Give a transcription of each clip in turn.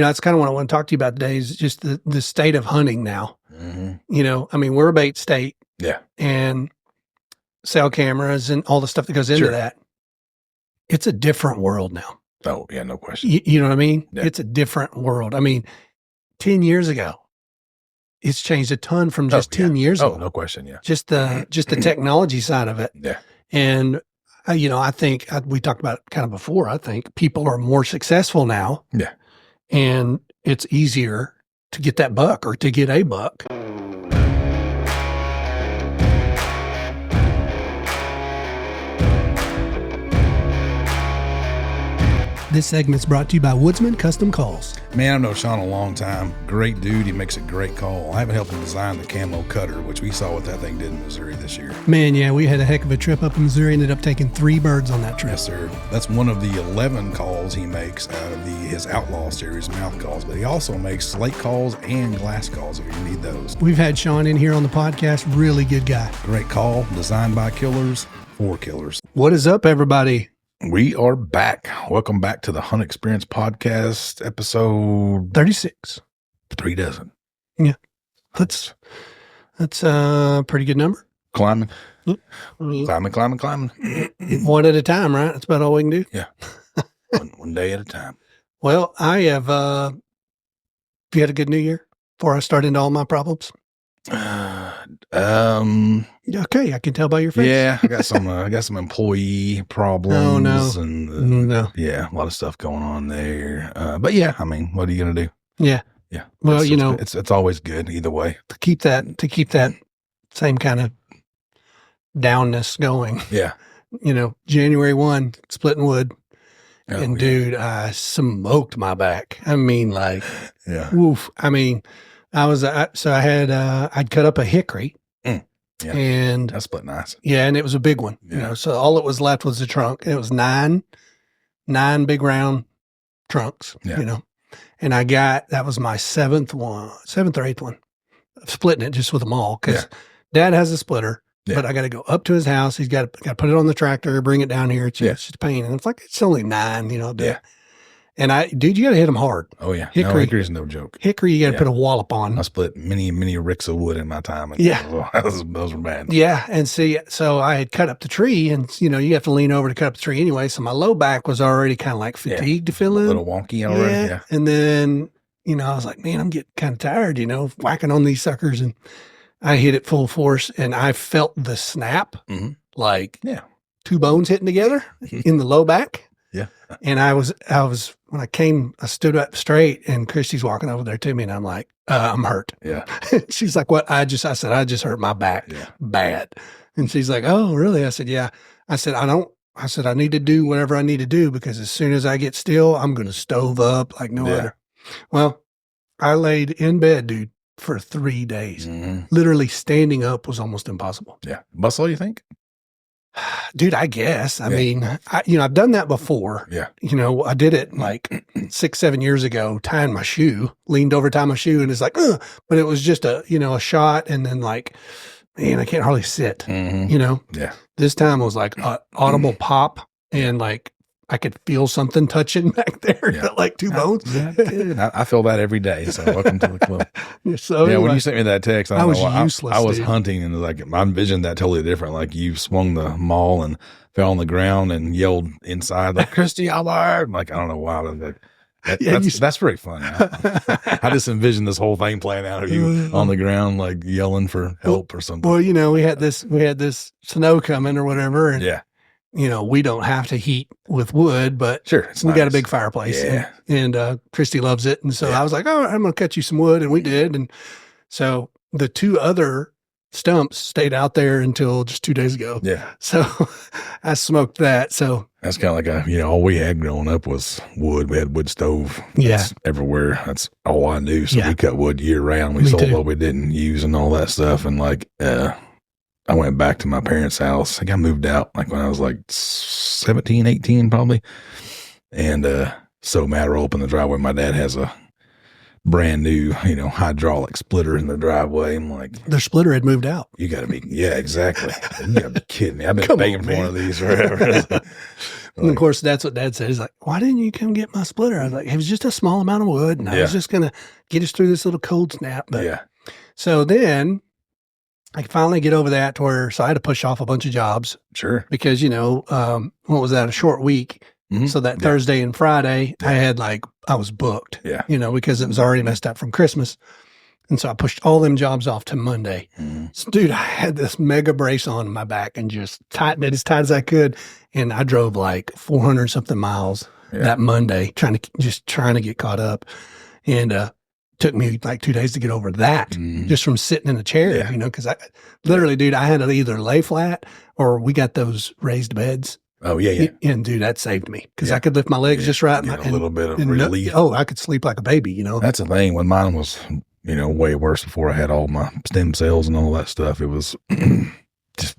that's kind of what I want to talk to you about today is just the state of hunting now. I mean, we're a bait state. Yeah. And cell cameras and all the stuff that goes into that. It's a different world now. Oh, yeah, no question. You know what I mean? Yeah. It's a different world. I mean, 10 years ago, it's changed a ton from just 10 years ago. Oh, no question. Yeah. Just the technology side of it. Yeah. And, I think we talked about it kind of before. I think people are more successful now. Yeah. And it's easier to get that buck or to get a buck. This segment's brought to you by Woodsman Custom Calls. Man, I've known Sean a long time. Great dude. He makes a great call. I haven't helped him design the camo cutter, which we saw what that thing did in Missouri this year. Man, yeah, we had a heck of a trip up in Missouri. Ended up taking 3 birds on that trip. Yes, sir. That's one of the 11 calls he makes out of his Outlaw series, mouth calls. But he also makes slate calls and glass calls if you need those. We've had Sean in here on the podcast. Really good guy. Great call. Designed by killers for killers. What is up, everybody? We are back. Welcome back to the Hunt Experience Podcast, episode 36. 3 dozen. Yeah. That's a pretty good number. Climbing. Climbing. One at a time, right? That's about all we can do. Yeah. one day at a time. Well, I have, you had a good New Year before I start into all my problems? Okay, I can tell by your face. Yeah, I got some employee problems. Oh, no. And No. Yeah, a lot of stuff going on there. But yeah, I mean, what are you gonna do? Yeah. Yeah. Well, it's always good either way. To keep that same kind of downness going. Yeah. January 1, splitting wood. Oh, And dude, I smoked my back. I mean, like, yeah. woof. I mean, I'd cut up a hickory. Yeah. And That's split nice. Yeah, and it was a big one. Yeah. So all that was left was the trunk. And it was nine big round trunks. Yeah. And that was my seventh or eighth one. Splitting it just with them all because Dad has a splitter. Yeah. But I got to go up to his house. He's got to put it on the tractor, bring it down here. It's just a pain. And it's like, it's only 9, Yeah. And you got to hit them hard. Oh, yeah. Hickory's no joke. Hickory, you got to put a wallop on. I split many ricks of wood in my time. And those were bad. Yeah. And so I had cut up the tree and, you have to lean over to cut up the tree anyway. So my low back was already kind of like fatigued to fill in. A little wonky already. Yeah. And then, I was like, man, I'm getting kind of tired, whacking on these suckers. And I hit it full force and I felt the snap, like 2 bones hitting together in the low back. Yeah. And I when I stood up straight and Christy's walking over there to me and I'm like, I'm hurt. Yeah. She's like, what? I said, I just hurt my back bad. And she's like, oh, really? I said, yeah. I said, I need to do whatever I need to do because as soon as I get still, I'm going to stove up like no other. Well, I laid in bed, dude, for 3 days. Literally standing up was almost impossible. Yeah. Muscle, you think? Dude, I guess. I mean, I've done that before. Yeah. I did it like 6-7 years ago, tying my shoe, leaned over, tie my shoe, and it's like, but it was just a shot. And then like, man, I can't hardly sit, Yeah. This time was like audible pop and like, I could feel something touching back there, like 2 bones. I feel that every day. So welcome to the club. So anyway, when you sent me that text, I was useless. I was hunting and like I envisioned that totally different. Like you swung the maul and fell on the ground and yelled inside like Christy out there. Like I don't know why. That's pretty fun. I just envisioned this whole thing playing out of you on the ground, like yelling for help or something. Well, we had this snow coming or whatever, and we don't have to heat with wood, but sure, we got a big fireplace. Yeah. And Christy loves it. And so I was like, oh, I'm going to cut you some wood. And we did. And so the 2 other stumps stayed out there until just 2 days ago. Yeah. So I smoked that. So that's kind of like all we had growing up was wood. We had wood stove. That's everywhere. That's all I knew. So we cut wood year round. We sold what we didn't use and all that stuff. And like, I went back to my parents' house. I think I moved out like when I was like 17, 18 probably. And so mad, I roll up in the driveway. My dad has a brand new, hydraulic splitter in the driveway. I'm like, their splitter had moved out. You got to be, exactly. You got to be kidding me. I've been begging for one of these forever. And of course, that's what Dad said. He's like, why didn't you come get my splitter? I was like, it was just a small amount of wood, and I was just going to get us through this little cold snap. But so then I finally get over that to where, so I had to push off a bunch of jobs. Sure. Because, what was that? A short week. Mm-hmm. So that Thursday and Friday, I was booked, because it was already messed up from Christmas. And so I pushed all them jobs off to Monday. Mm-hmm. So, dude, I had this mega brace on my back and just tightened it as tight as I could. And I drove like 400 something miles that Monday, trying to get caught up. And took me like 2 days to get over that, just from sitting in a chair, because I literally, dude, I had to either lay flat or we got those raised beds. Oh, yeah. And dude, that saved me because I could lift my legs just right. And a little bit of relief. I could sleep like a baby, That's the thing. When mine was, way worse before I had all my stem cells and all that stuff, it was just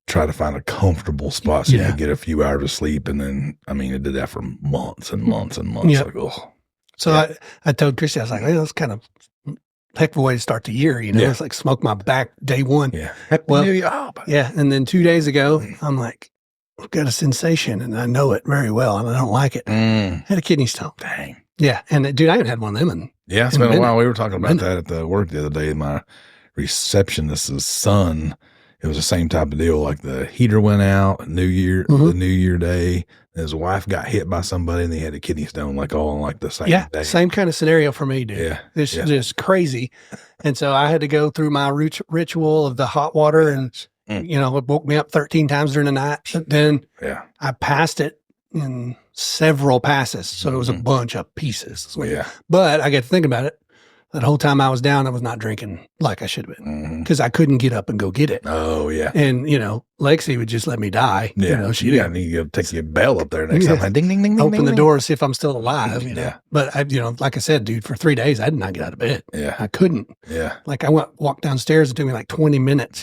try to find a comfortable spot so you could get a few hours of sleep. And then, it did that for months and months and months. Yep. Like, oh. So I told Christy, I was like, that's kind of heck of a way to start the year, It's like smoke my back day one. Yeah. And then 2 days ago, I'm like, I've got a sensation and I know it very well and I don't like it. I had a kidney stone. Dang. Yeah. And dude, I haven't had one of them it's been a while. We were talking about that at the work the other day. My receptionist's son, it was the same type of deal. Like the heater went out, the New Year day. His wife got hit by somebody and they had a kidney stone, like all on like the same day. Same kind of scenario for me, dude. Yeah. It's just crazy. And so I had to go through my ritual of the hot water and, it woke me up 13 times during the night. But then I passed it in several passes. So it was a bunch of pieces. So, but I got to think about it. That whole time I was down, I was not drinking like I should have been because I couldn't get up and go get it. Oh, yeah. And, Lexi would just let me die. Yeah. She need to take your bell up there next time. Ding, ding, ding, open ding, the ding. door and see if I'm still alive. Yeah. But, like I said, dude, for 3 days, I did not get out of bed. Yeah. I couldn't. Yeah. Like I walked downstairs. It took me like 20 minutes,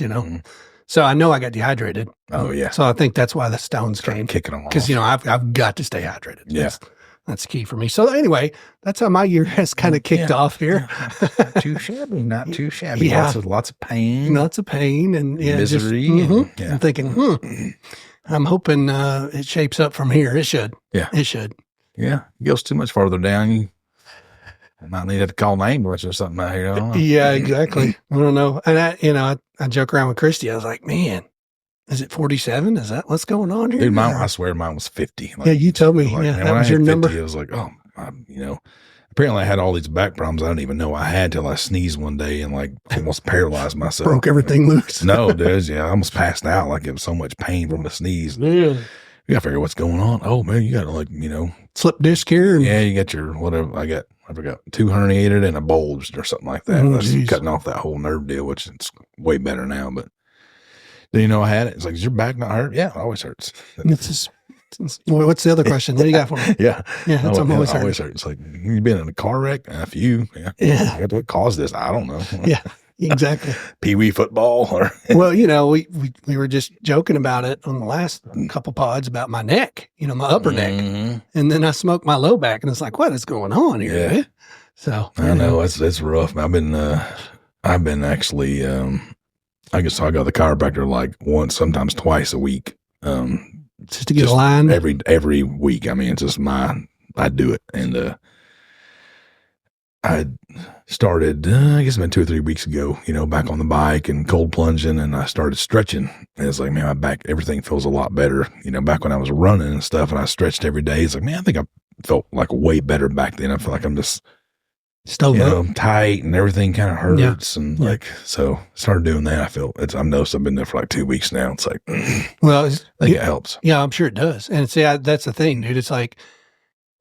So I know I got dehydrated. Oh, yeah. So I think that's why the stones came. Kicking them off. Because, I've got to stay hydrated. Yeah. That's key for me. So anyway, that's how my year has kind of kicked off here. Too shabby, not too shabby. Yeah. Lots of pain. Lots of pain and misery. I'm thinking, I'm hoping it shapes up from here. It should. Yeah. It should. Yeah. It goes too much farther down. You might need to call an ambulance or something out here. I don't know. Yeah, exactly. I don't know. And I joke around with Christy. I was like, man, is it 47? Is that what's going on here? Dude, I swear mine was 50. Like, you told me. That was your number. 50, I was like, apparently I had all these back problems I didn't even know I had till I sneezed one day and like almost paralyzed myself. Broke everything loose. No, dude. Yeah, I almost passed out. Like it was so much pain from the sneeze. Yeah. You gotta figure what's going on. Oh man, you gotta slip disc here. Yeah, you got your whatever. I forgot 2 herniated and a bulged or something like that. That's cutting off that whole nerve deal, which is way better now. But then I had it. It's like, is your back not hurt? Yeah, it always hurts. What's the other question? What do you got for me? Yeah. It's always hurt. It's like, you been in a car wreck? A few. Yeah. What caused this? I don't know. Yeah, exactly. Pee-wee football? Or well, we were just joking about it on the last couple pods about my neck, my upper neck. And then I smoked my low back and it's like, what is going on here? Yeah. So. I know. It's rough. I've been actually, I guess I go to the chiropractor like once, sometimes twice a week. Just to get aligned every week. It's just I do it. And, I started, I guess it's been 2 or 3 weeks ago, back on the bike and cold plunging and I started stretching. And it's like, man, my back, everything feels a lot better. Back when I was running and stuff and I stretched every day, it's like, man, I think I felt like way better back then. I feel like I'm just tight and everything kind of hurts. Yeah. And so started doing that. I've noticed I've been there for like 2 weeks now. It's like, well, I think it helps. Yeah, I'm sure it does. And see, that's the thing, dude. It's like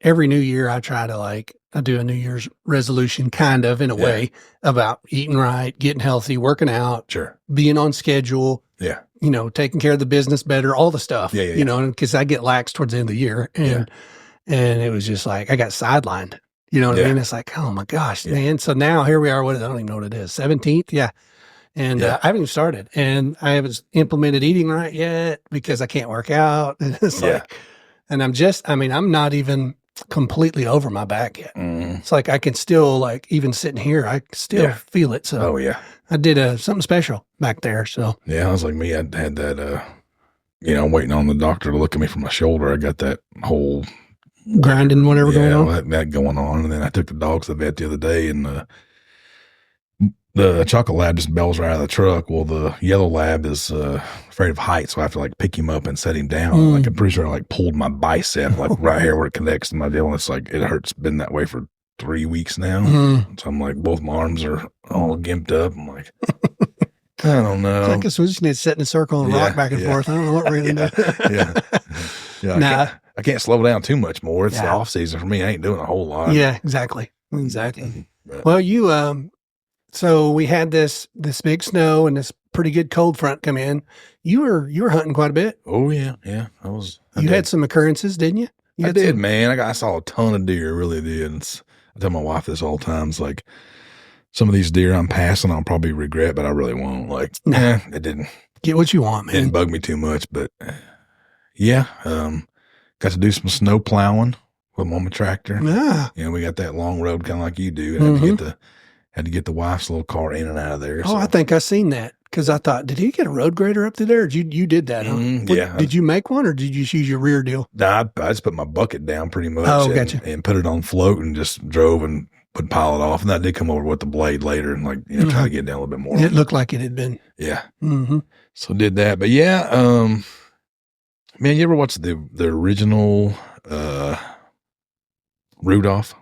every new year I try to I do a New Year's resolution kind of in a way about eating right, getting healthy, working out, being on schedule. Yeah. Taking care of the business better, all the stuff, because I get lax towards the end of the year. And it was just like, I got sidelined. You know what I mean? It's like, oh my gosh, man. So now here we are. I don't even know what it is. 17th. Yeah. And I haven't even started and I haven't implemented eating right yet because I can't work out. And it's and I'm not even completely over my back yet. It's like, I can still even sitting here, I still feel it. So I did something special back there. So yeah, I was like me. I had that, I'm waiting on the doctor to look at me from my shoulder. I got that whole grinding, whatever going on. That going on. And then I took the dogs to the vet the other day, and the chocolate lab just bells right out of the truck. Well, the yellow lab is afraid of heights, so I have to like pick him up and set him down. Like I'm pretty sure I like pulled my bicep like right here where it connects to my deal. And it's like it hurts. Been that way for 3 weeks now. So I'm like, both my arms are all gimped up. I'm like, I don't know. I guess we just need to sit in a circle and rock back and forth. I don't know what we're gonna do. Yeah. I can't slow down too much more. It's the off season for me. I ain't doing a whole lot. Yeah, exactly. But, well, you so we had this big snow and this pretty good cold front come in. You were hunting quite a bit. Oh yeah. I had some occurrences, didn't you? I did, man. I saw a ton of deer. I really did. I tell my wife this all the time. It's like some of these deer I'm passing, I'll probably regret, but I really won't. Like, it didn't get what you want, man. It didn't bug me too much, but yeah, got to do some snow plowing with my tractor. Yeah, we got that long road kind of like you do, and had to get the wife's little car in and out of there. Oh, so. I think I seen that because I thought, did he get a road grader up through there? Or you did that, huh? Yeah. Did you make one, or did you just use your rear deal? Nah, I just put my bucket down pretty much. Gotcha. And put it on float and just drove and would pile it off. And that did come over with the blade later and try to get down a little bit more. It looked like it had been. Yeah. So did that. But yeah, man, you ever watch the original Rudolph?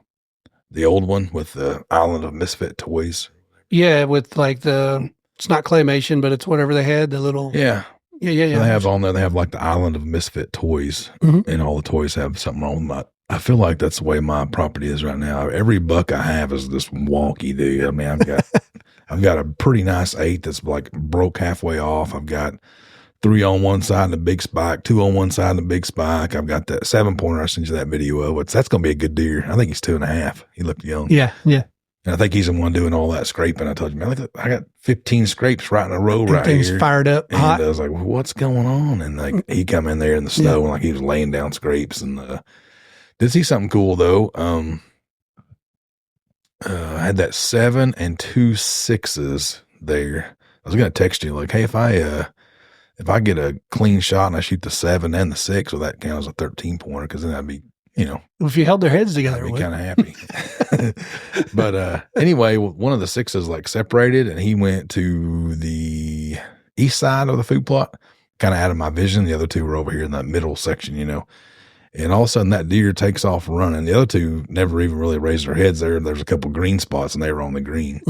The old one with the Island of Misfit Toys? Yeah, with like it's not claymation, but it's whatever they had, the little. Yeah. Yeah. So they have on there, they have like the Island of Misfit Toys, and all the toys have something wrong with my. I feel like that's the way my property is right now. Every buck I have is this wonky dude. I mean, I've got a pretty nice 8 that's like broke halfway off. I've got 3 on one side and a big spike, 2 on one side and a big spike. I've got that 7-pointer. I sent you that video of. That's going to be a good deer. I think he's 2.5. He looked young. Yeah. And I think he's the one doing all that scraping. I told you, man, I got 15 scrapes right in a row right here. Fired up, and hot. I was like, well, what's going on? And like he come in there in the snow and like he was laying down scrapes. And did see something cool though. I had that 7 and 2 6s there. I was gonna text you like, hey, if I get a clean shot and I shoot the 7 and the 6, well, that counts as a 13-pointer because then that'd be, if you held their heads together, I'd be kind of happy. But anyway, one of the 6s like separated and he went to the east side of the food plot, kind of out of my vision. The other 2 were over here in that middle section, and all of a sudden that deer takes off running. The other 2 never even really raised their heads there. There's a couple green spots and they were on the green.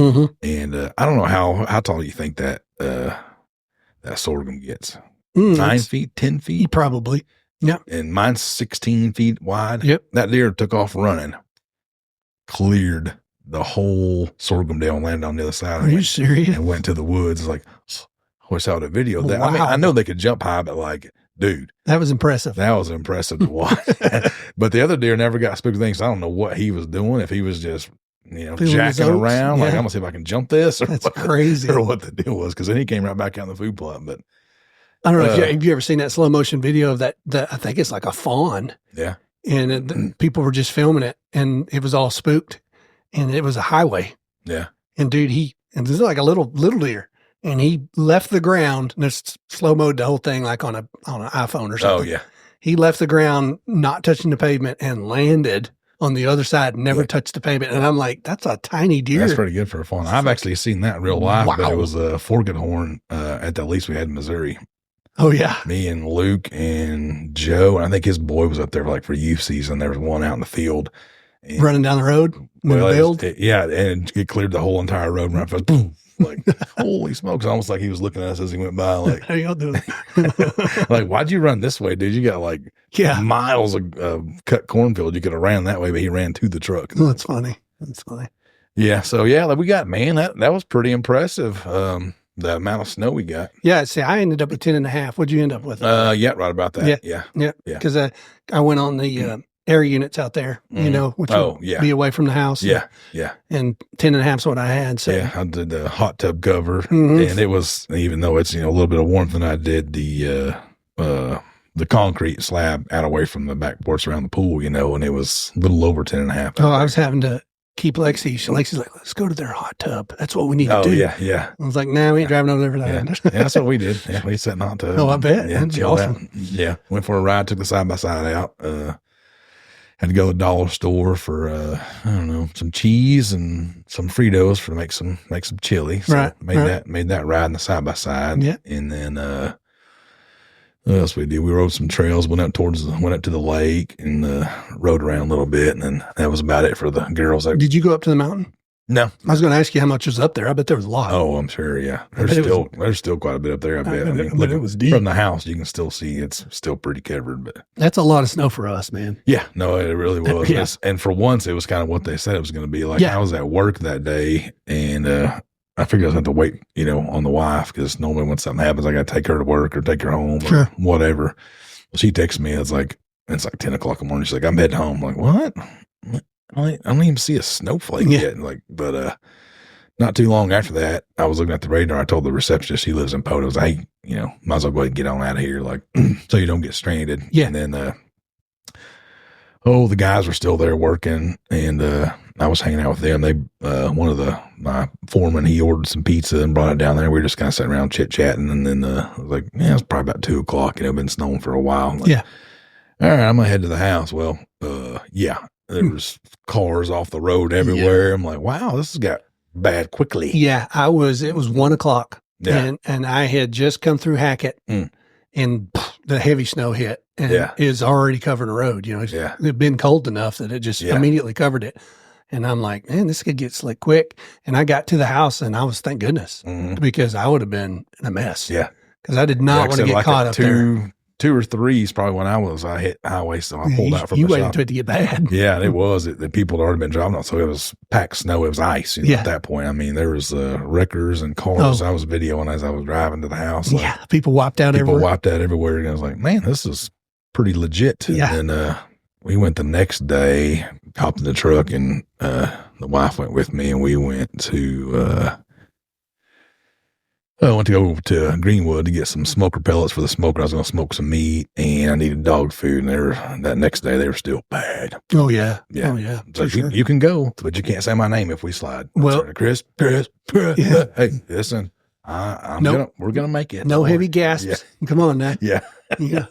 And I don't know how tall you think that sorghum gets. 9 feet, 10 feet? Probably. Yeah. And mine's 16 feet wide. Yep. That deer took off running, cleared the whole sorghum down, landed on the other side. Are you serious? And went to the woods. Like, I saw the video. Wow. I mean, I know they could jump high, but like, dude. That was impressive. That was impressive to watch. But the other deer never got spooked things. I don't know what he was doing. If he was just, jacking around. Like, I'm going to see if I can jump this. That's crazy. Or what the deal was. Because then he came right back out in the food plot. But I don't know if you ever seen that slow motion video of that I think it's like a fawn. Yeah. And people were just filming it and it was all spooked and it was a highway. Yeah. And dude, and this is like a little deer and he left the ground and there's slow mode the whole thing like on an iPhone or something. Oh yeah. He left the ground, not touching the pavement and landed on the other side, never touched the pavement. And I'm like, that's a tiny deer. That's pretty good for a fawn. I've actually seen that in real life, but it was a forked horn at the least we had in Missouri. Oh, yeah. Me and Luke and Joe, and I think his boy was up there for youth season. There was one out in the field. And, running down the road? And it cleared the whole entire road. And I boom, like, holy smokes. Almost like he was looking at us as he went by. Like, how y'all doing? Like, why'd you run this way, dude? You got miles of cut cornfield. You could have ran that way, but he ran to the truck. Oh, that's funny. That's funny. Yeah. So, we got, man, that was pretty impressive. The amount of snow we got. Yeah. See, I ended up with 10.5. What'd you end up with? Yeah, right about that. Yeah. Because I went on the air units out there, which would be away from the house. Yeah. And 10.5 is what I had. So yeah, I did the hot tub cover, and it was, even though it's a little bit of warmth, and I did the concrete slab out away from the back porch around the pool, and it was a little over 10.5. Oh, I was having to keep Lexi's like, let's go to their hot tub. That's what we need to do. Yeah. I was like, nah, we ain't driving over there for that. Yeah, that's what we did. Yeah, we sat in the hot tub. Oh, I bet. Yeah, That'd be awesome. Out. Yeah, went for a ride, took the side-by-side out. Had to go to the dollar store for I don't know, some cheese and some Fritos for make some chili. So made that ride in the side-by-side. Yeah. And then what else we did? We rode some trails, went up to the lake and rode around a little bit, and then that was about it for the girls. Did you go up to the mountain? No. I was going to ask you how much was up there. I bet there was a lot. Oh, I'm sure. Yeah, there's still quite a bit up there. I bet. But it was deep. From the house, you can still see it's still pretty covered. But that's a lot of snow for us, man. Yeah, no, it really was. Yeah. And for once, it was kind of what they said it was going to be. Like I was at work that day, and I figured I was going to have to wait, on the wife, because normally when something happens, I got to take her to work or take her home or whatever. Well, she texts me. It's like 10 o'clock in the morning. She's like, I'm heading home. I'm like, what? I don't even see a snowflake yet. But not too long after that, I was looking at the radar. I told the receptionist, she lives in Poto, I was like, hey, might as well go ahead and get on out of here, like, so you don't get stranded. Yeah. And then, the guys were still there working, and I was hanging out with them. They, one of my foreman, he ordered some pizza and brought it down there. We were just kind of sitting around chit-chatting, and then I was like, it was probably about 2 o'clock, been snowing for a while. Like, all right, I'm going to head to the house. Well, there was cars off the road everywhere. I'm like, wow, this has got bad quickly. Yeah, it was 1 o'clock. Yeah. And I had just come through Hackett and the heavy snow hit and is already covering the road. It'd been cold enough that it just immediately covered it. And I'm like, man, this could get slick quick. And I got to the house and I was, thank goodness, because I would have been in a mess. Yeah. Because I did not want to get caught up there. 2 or 3 is probably when I hit highway, so I pulled out from the shop. You waited until it to get bad. Yeah, it was. The people had already been driving on, so it was packed snow. It was ice at that point. I mean, there was wreckers and cars. I was videoing as I was driving to the house. People wiped out everywhere. People wiped out everywhere, and I was like, man, this is pretty legit. Yeah. And we went the next day, hopped in the truck, and the wife went with me, and we went to I went to go to Greenwood to get some smoker pellets for the smoker. I was going to smoke some meat, and I needed dog food. And that next day, they were still bad. Oh, yeah. Yeah. Oh, yeah. So you can go, but you can't say my name if we slide. Well, Chris. Yeah. Hey, listen, we're going to make it. No heavy gasps. Yeah. Come on now. Yeah. Yeah.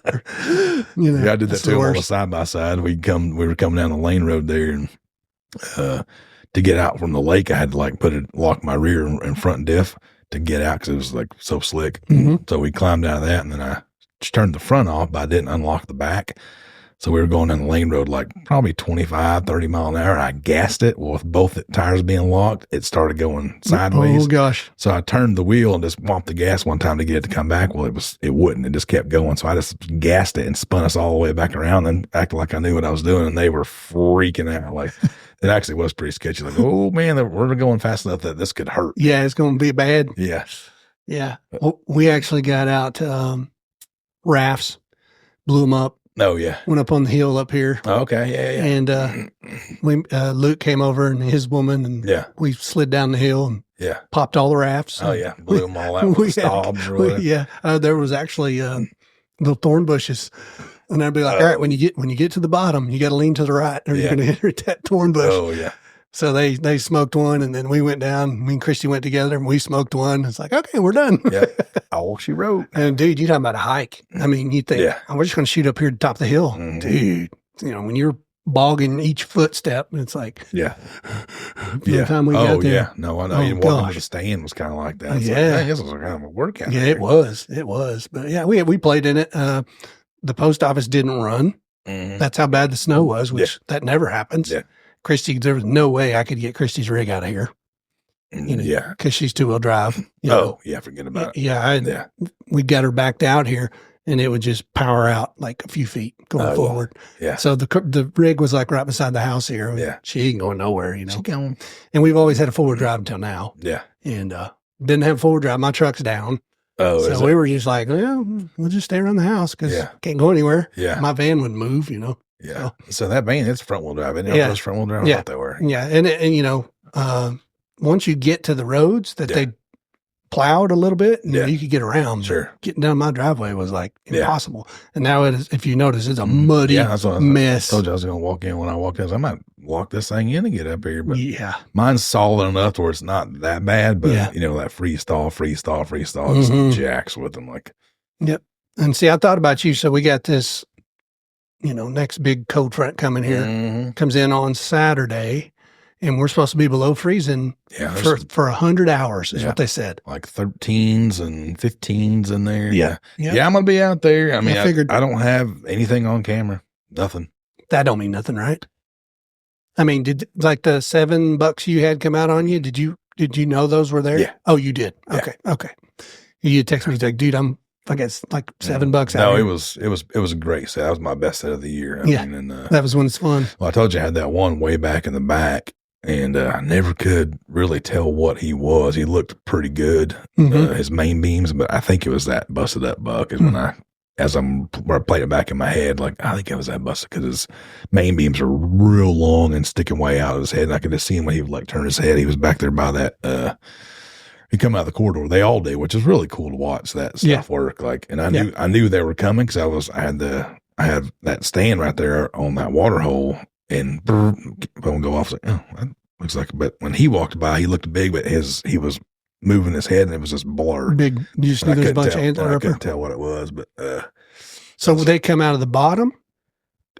Yeah, I did that too on the side by side. We were coming down the lane road there, and to get out from the lake, I had to lock my rear and front diff to get out because it was like so slick. So we climbed out of that, and then I just turned the front off, but I didn't unlock the back. So we were going down the lane road like probably 25, 30 mile an hour. And I gassed it. Well, with both tires being locked, it started going sideways. Oh gosh. So I turned the wheel and just whomped the gas one time to get it to come back. Well, it wouldn't. It just kept going. So I just gassed it and spun us all the way back around and acted like I knew what I was doing. And they were freaking out. Like, it actually was pretty sketchy. Like, oh man, we're going fast enough that this could hurt. Yeah, it's going to be bad. Yeah. Yeah. Well, we actually got out rafts, blew them up. Oh yeah. Went up on the hill up here. Oh, okay. Yeah. And Luke came over and his woman, and we slid down the hill and popped all the rafts. Oh yeah. Blew them all out with the stobs or whatever. There was actually little thorn bushes. And I'd be like, all right, when you get to the bottom, you got to lean to the right or you're going to hit that thorn bush. Oh yeah. So they smoked one, and then we went down. Me and Christy went together, and we smoked one. It's like, okay, we're done. Yeah, all she wrote. And dude, you're talking about a hike. I mean, you think, we're just going to shoot up here to the top of the hill, dude. When you're bogging each footstep, it's like, the time we got there. Yeah, no, I know. Even walking to the stand was kind of like that. It's like, this was kind of a workout. Yeah, it was. But yeah, we played in it. The post office didn't run. That's how bad the snow was, which that never happens. Yeah. Christy, there was no way I could get Christy's rig out of here. Because she's 2-wheel drive. Forget about it. We got her backed out here, and it would just power out like a few feet going forward. Yeah. So the rig was like right beside the house here. Yeah. She ain't going nowhere, She going. And we've always had a 4-wheel drive until now. Yeah. And didn't have 4-wheel drive. My truck's down. Oh, so we were just like, well, we'll just stay around the house because can't go anywhere. Yeah. My van would move, Yeah. So that van, it's front wheel drive. Isn't it? Yeah. Front wheel drive. I thought they were. Yeah. And once you get to the roads that plowed a little bit, and you could get around. Sure. Getting down my driveway was like impossible. And now it is, if you notice, it's a muddy mess. I told you I was going to walk in when I walked in. I might walk this thing in and get up here, but mine's solid enough to where it's not that bad, but you know, that freestall just jacks with them like. Yep. And see, I thought about you. So we got this, you know, next big cold front coming here, comes in on Saturday, and we're supposed to be below freezing for 100 hours is what they said. Like 13s and 15s in there. Yeah. I'm going to be out there. I mean, I don't have anything on camera. Nothing. That don't mean nothing, right? I mean, did like the $7 you had come out on you? Did you know those were there? Yeah. Oh, you did. Okay. Okay. You text me like, dude, I guess like $7 out. No, it was a great set. That was my best set of the year. I mean, and, that was when it's fun. Well, I told you I had that one way back in the back, and I never could really tell what he was. He looked pretty good, his main beams, but I think it was that busted up buck. Is when I played it back in my head, like I think it was that busted because his main beams are real long and sticking way out of his head. And I could just see him when he would like turn his head. He was back there by that. He come out of the corridor. They all do, which is really cool to watch that stuff work. Like, and I knew they were coming because I had that stand right there on that water hole, and phone go off. Like, oh, that looks like. But when he walked by, he looked big, but he was moving his head, and it was just blur. Big. You just knew there's a bunch of ants. I couldn't tell what it was, but so would they come out of the bottom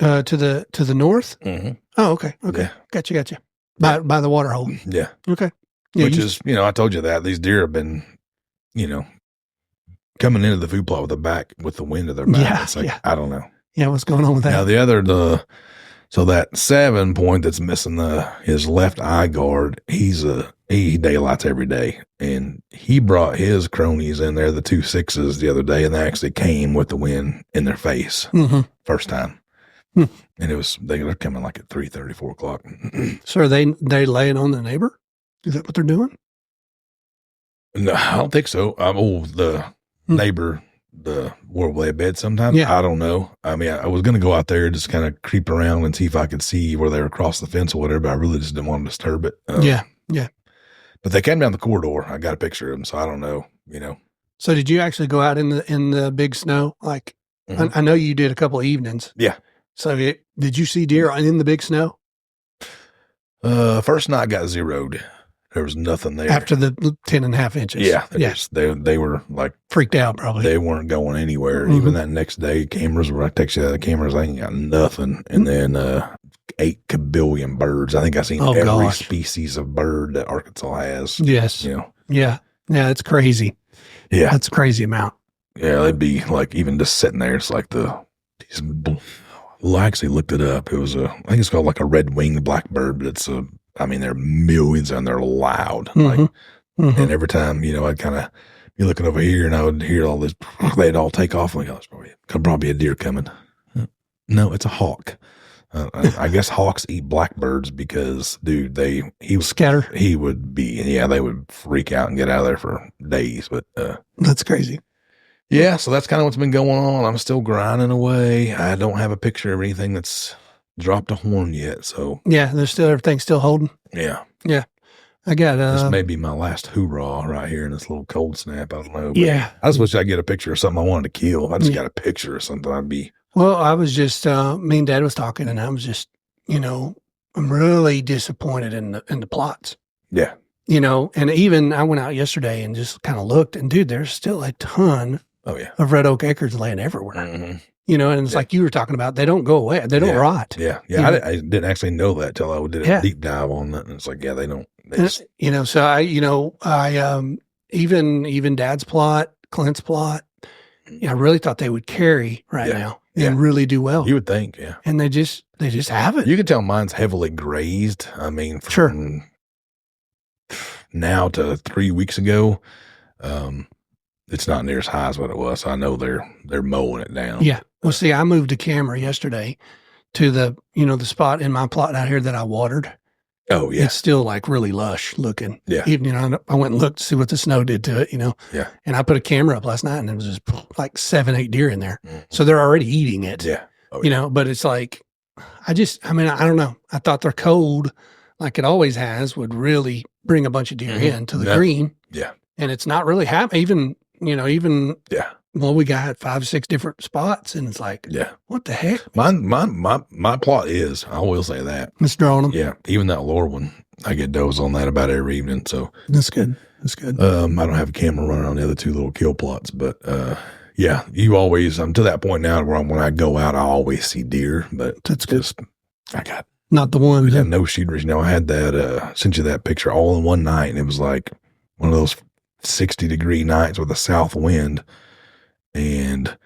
to the north? Mm-hmm. Oh, okay. Yeah. Gotcha. By the water hole. Yeah. Okay. Yeah, which is, you know, I told you that these deer have been, you know, coming into the food plot with the wind of their back. Yeah, it's like, I don't know. Yeah, what's going on with that? Now so that 7 point that's missing his left eye guard, he daylights every day, and he brought his cronies in there, the 2 6s the other day, and they actually came with the wind in their face first time. And they're coming like at 3:30, 4 o'clock. So are they laying on the neighbor? Is that what they're doing? No, I don't think so. The neighbor, where we lay bed sometimes. I don't know. I mean, I was going to go out there and just kind of creep around and see if I could see where they were across the fence or whatever, but I really just didn't want to disturb it. Yeah. But they came down the corridor. I got a picture of them, so I don't know, you know. So did you actually go out in the big snow? Like, I know you did a couple of evenings. Yeah. So did you see deer in the big snow? First night got zeroed. There was nothing there. After the 10.5 inches. Yeah. They were like freaked out probably. They weren't going anywhere. Even that next day, cameras were, I text you that, the cameras, I ain't got nothing. And then 8 kabillion birds. I think I've seen every species of bird that Arkansas has. Yes. You know? Yeah. Yeah. It's crazy. Yeah. That's a crazy amount. Yeah. They'd be like, even just sitting there, it's like I actually looked it up. It was I think it's called like a red-winged blackbird, but it's there are millions and they're loud. And every time, you know, I'd kind of be looking over here and I would hear all this, they'd all take off. Like, oh, it's probably a deer coming. No, it's a hawk. I guess hawks eat blackbirds because, dude, he would scatter. He would be, they would freak out and get out of there for days. But that's crazy. Yeah, so that's kind of what's been going on. I'm still grinding away. I don't have a picture of anything that's dropped a horn yet. So yeah, everything's still holding. Yeah. I got this may be my last hoorah right here in this little cold snap. I don't know. Yeah, I just wish I could get a picture of something I wanted to kill. If I just got a picture of something, I'd be. Well, I was just me and Dad was talking, and I was just, you know, I'm really disappointed in the plots. Yeah. You know, and even I went out yesterday and just kind of looked, and dude, there's still a ton. Oh yeah. Of red oak acres laying everywhere. You know, and it's like you were talking about, they don't go away. They don't rot. Yeah. I didn't actually know that till I did a deep dive on that. And it's like, they don't. You know, so I even Dad's plot, Clint's plot, I really thought they would carry now and really do well. You would think, yeah. And they just haven't. You can tell mine's heavily grazed. I mean, from now to 3 weeks ago, it's not near as high as what it was. So I know they're mowing it down. Yeah. Well, see, I moved a camera yesterday to the spot in my plot out here that I watered. Oh yeah. It's still like really lush looking. Yeah. Even, I went and looked to see what the snow did to it, Yeah. And I put a camera up last night and there was just like 7, 8 deer in there. So they're already eating it. Yeah. But it's like, I don't know. I thought their cold, like it always has, would really bring a bunch of deer into the green. Yeah. and it's not really happening. Even yeah. Well, we got 5, 6 different spots, and it's like, yeah, what the heck? My plot is, I will say that it's drawing them. Yeah, even that lower one, I get doze on that about every evening. So that's good. That's good. I don't have a camera running on the other 2 little kill plots, but yeah, I'm to that point now where when I go out, I always see deer. But that's good. I got not the one. Yeah, no shooters. I had that. Sent you that picture all in one night, and it was like one of those 60-degree nights with a south wind. And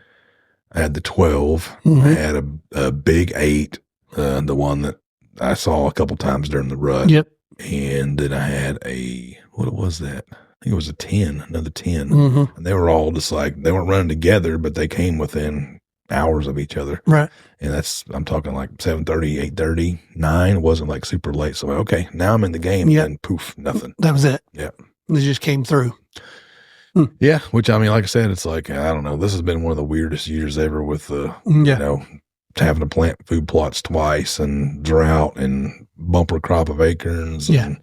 I had the 12. I had a big 8, the one that I saw a couple times during the rut. Yep. And then I had what was that? I think it was another 10. And they were all just like, they weren't running together, but they came within hours of each other. Right. And I'm talking like 7:30, 8:30, 9. It wasn't like super late. So, okay, now I'm in the game. Yep. And poof, nothing. That was it. Yeah. It just came through. Yeah, which, I mean, like I said, it's like, I don't know. This has been one of the weirdest years ever with having to plant food plots twice and drought and bumper crop of acorns. Yeah. And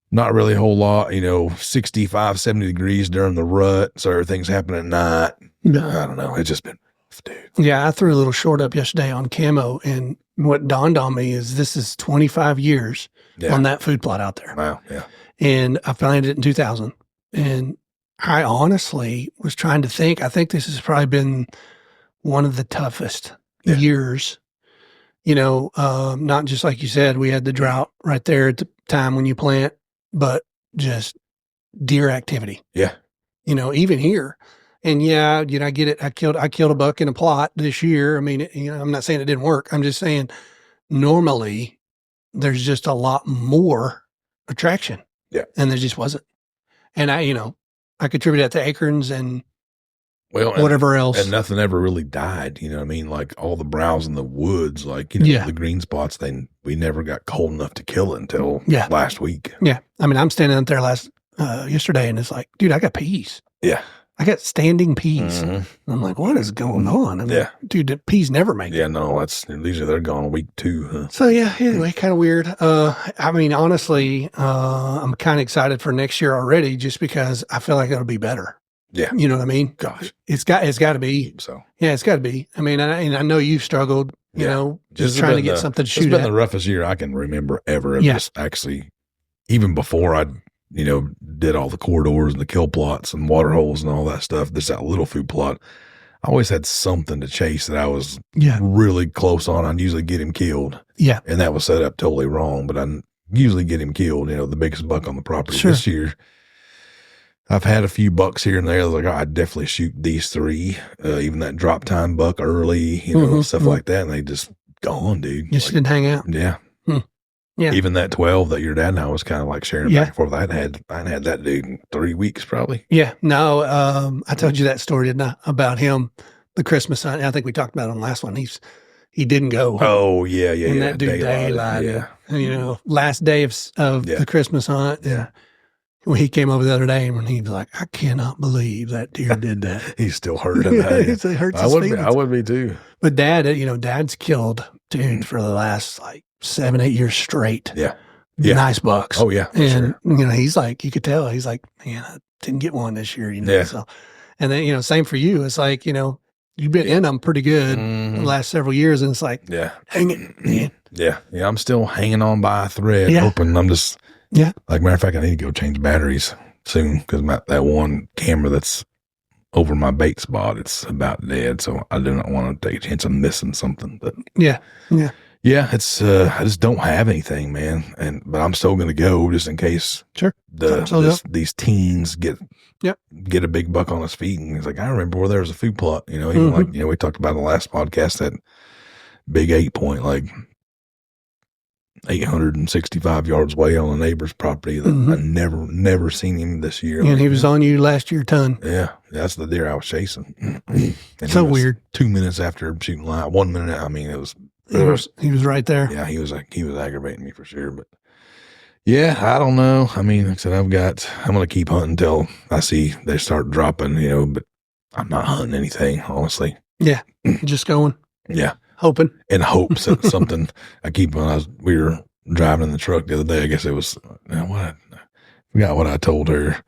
not really a whole lot, 65, 70 degrees during the rut. So everything's happening at night. I don't know. It's just been rough, dude. Yeah, I threw a little short up yesterday on camo, and what dawned on me is this is 25 years on that food plot out there. Wow, yeah. And I planted it in 2000. And I honestly was trying to think. I think this has probably been one of the toughest years. Not just like you said, we had the drought right there at the time when you plant, but just deer activity. Yeah. Even here. And I get it. I killed a buck in a plot this year. I mean, I'm not saying it didn't work. I'm just saying normally there's just a lot more attraction. Yeah. And there just wasn't. And I contribute that to acorns and whatever else. And nothing ever really died. You know what I mean? Like all the browse in the woods, like, the green spots, we never got cold enough to kill it until last week. Yeah. I mean, I'm standing out there yesterday, and it's like, dude, I got peas. Yeah. I got standing peas. I'm like, what is going on? I mean, dude, the peas never make it. Yeah, no, usually they're gone week 2. Huh? So anyway, kind of weird. I mean, honestly, I'm kind of excited for next year already, just because I feel like it'll be better. Yeah. You know what I mean? Gosh. It's got to be. So. Yeah, it's got to be. I mean, I know you've struggled, just trying to get something to shoot at. It's been the roughest year I can remember ever. Just actually, even before I did all the corridors and the kill plots and water holes and all that stuff, that little food plot, I always had something to chase that I was really close on. I'd usually get him killed. Yeah. And that was set up totally wrong, but I usually get him killed, the biggest buck on the property. Sure. This year, I've had a few bucks here and there. Like, I'd definitely shoot these 3, even that drop time buck early, stuff like that. And they just gone, dude. Just didn't hang out. Yeah. Yeah. Even that 12 that your dad and I was kind of like sharing back and forth. I hadn't had that dude in 3 weeks probably. Yeah. No, I told you that story, didn't I? About him, the Christmas hunt. I think we talked about it on the last one. He didn't go. Oh, yeah. And that dude daylight. Yeah. Last day of the Christmas hunt. Yeah. When he came over the other day, and he was like, I cannot believe that deer did that. He's still hurt about it. It hurts his feelings. I would be too. But Dad's killed dude for the last 7, 8 years straight. Yeah. Nice bucks. Oh yeah. And he's like, you could tell, he's like, man, I didn't get one this year, Yeah. So, and then, same for you. It's like, you've been in them pretty good the last several years, and it's like, hang it, man. Yeah. Yeah. I'm still hanging on by a thread, hoping. I'm just, like, matter of fact, I need to go change batteries soon, because that one camera that's over my bait spot, it's about dead. So I do not want to take a chance of missing something. But yeah. It's I just don't have anything, man. But I'm still going to go just in case. Sure. These teens get a big buck on his feet, and he's like, I remember where there was a food plot. Even like we talked about in the last podcast, that big 8 point, like 865 yards away on a neighbor's property that I never seen him this year. And he was on you last year, ton. Yeah, that's the deer I was chasing. So weird. 2 minutes after shooting line, 1 minute. I mean, he was right there. Yeah, he was aggravating me for sure. But yeah, I don't know. I mean, like I said, I'm going to keep hunting until I see they start dropping. But I'm not hunting anything, honestly. Yeah, just going. Yeah. Hoping. In hopes that something, we were driving in the truck the other day, I guess it was, I forgot what I told her.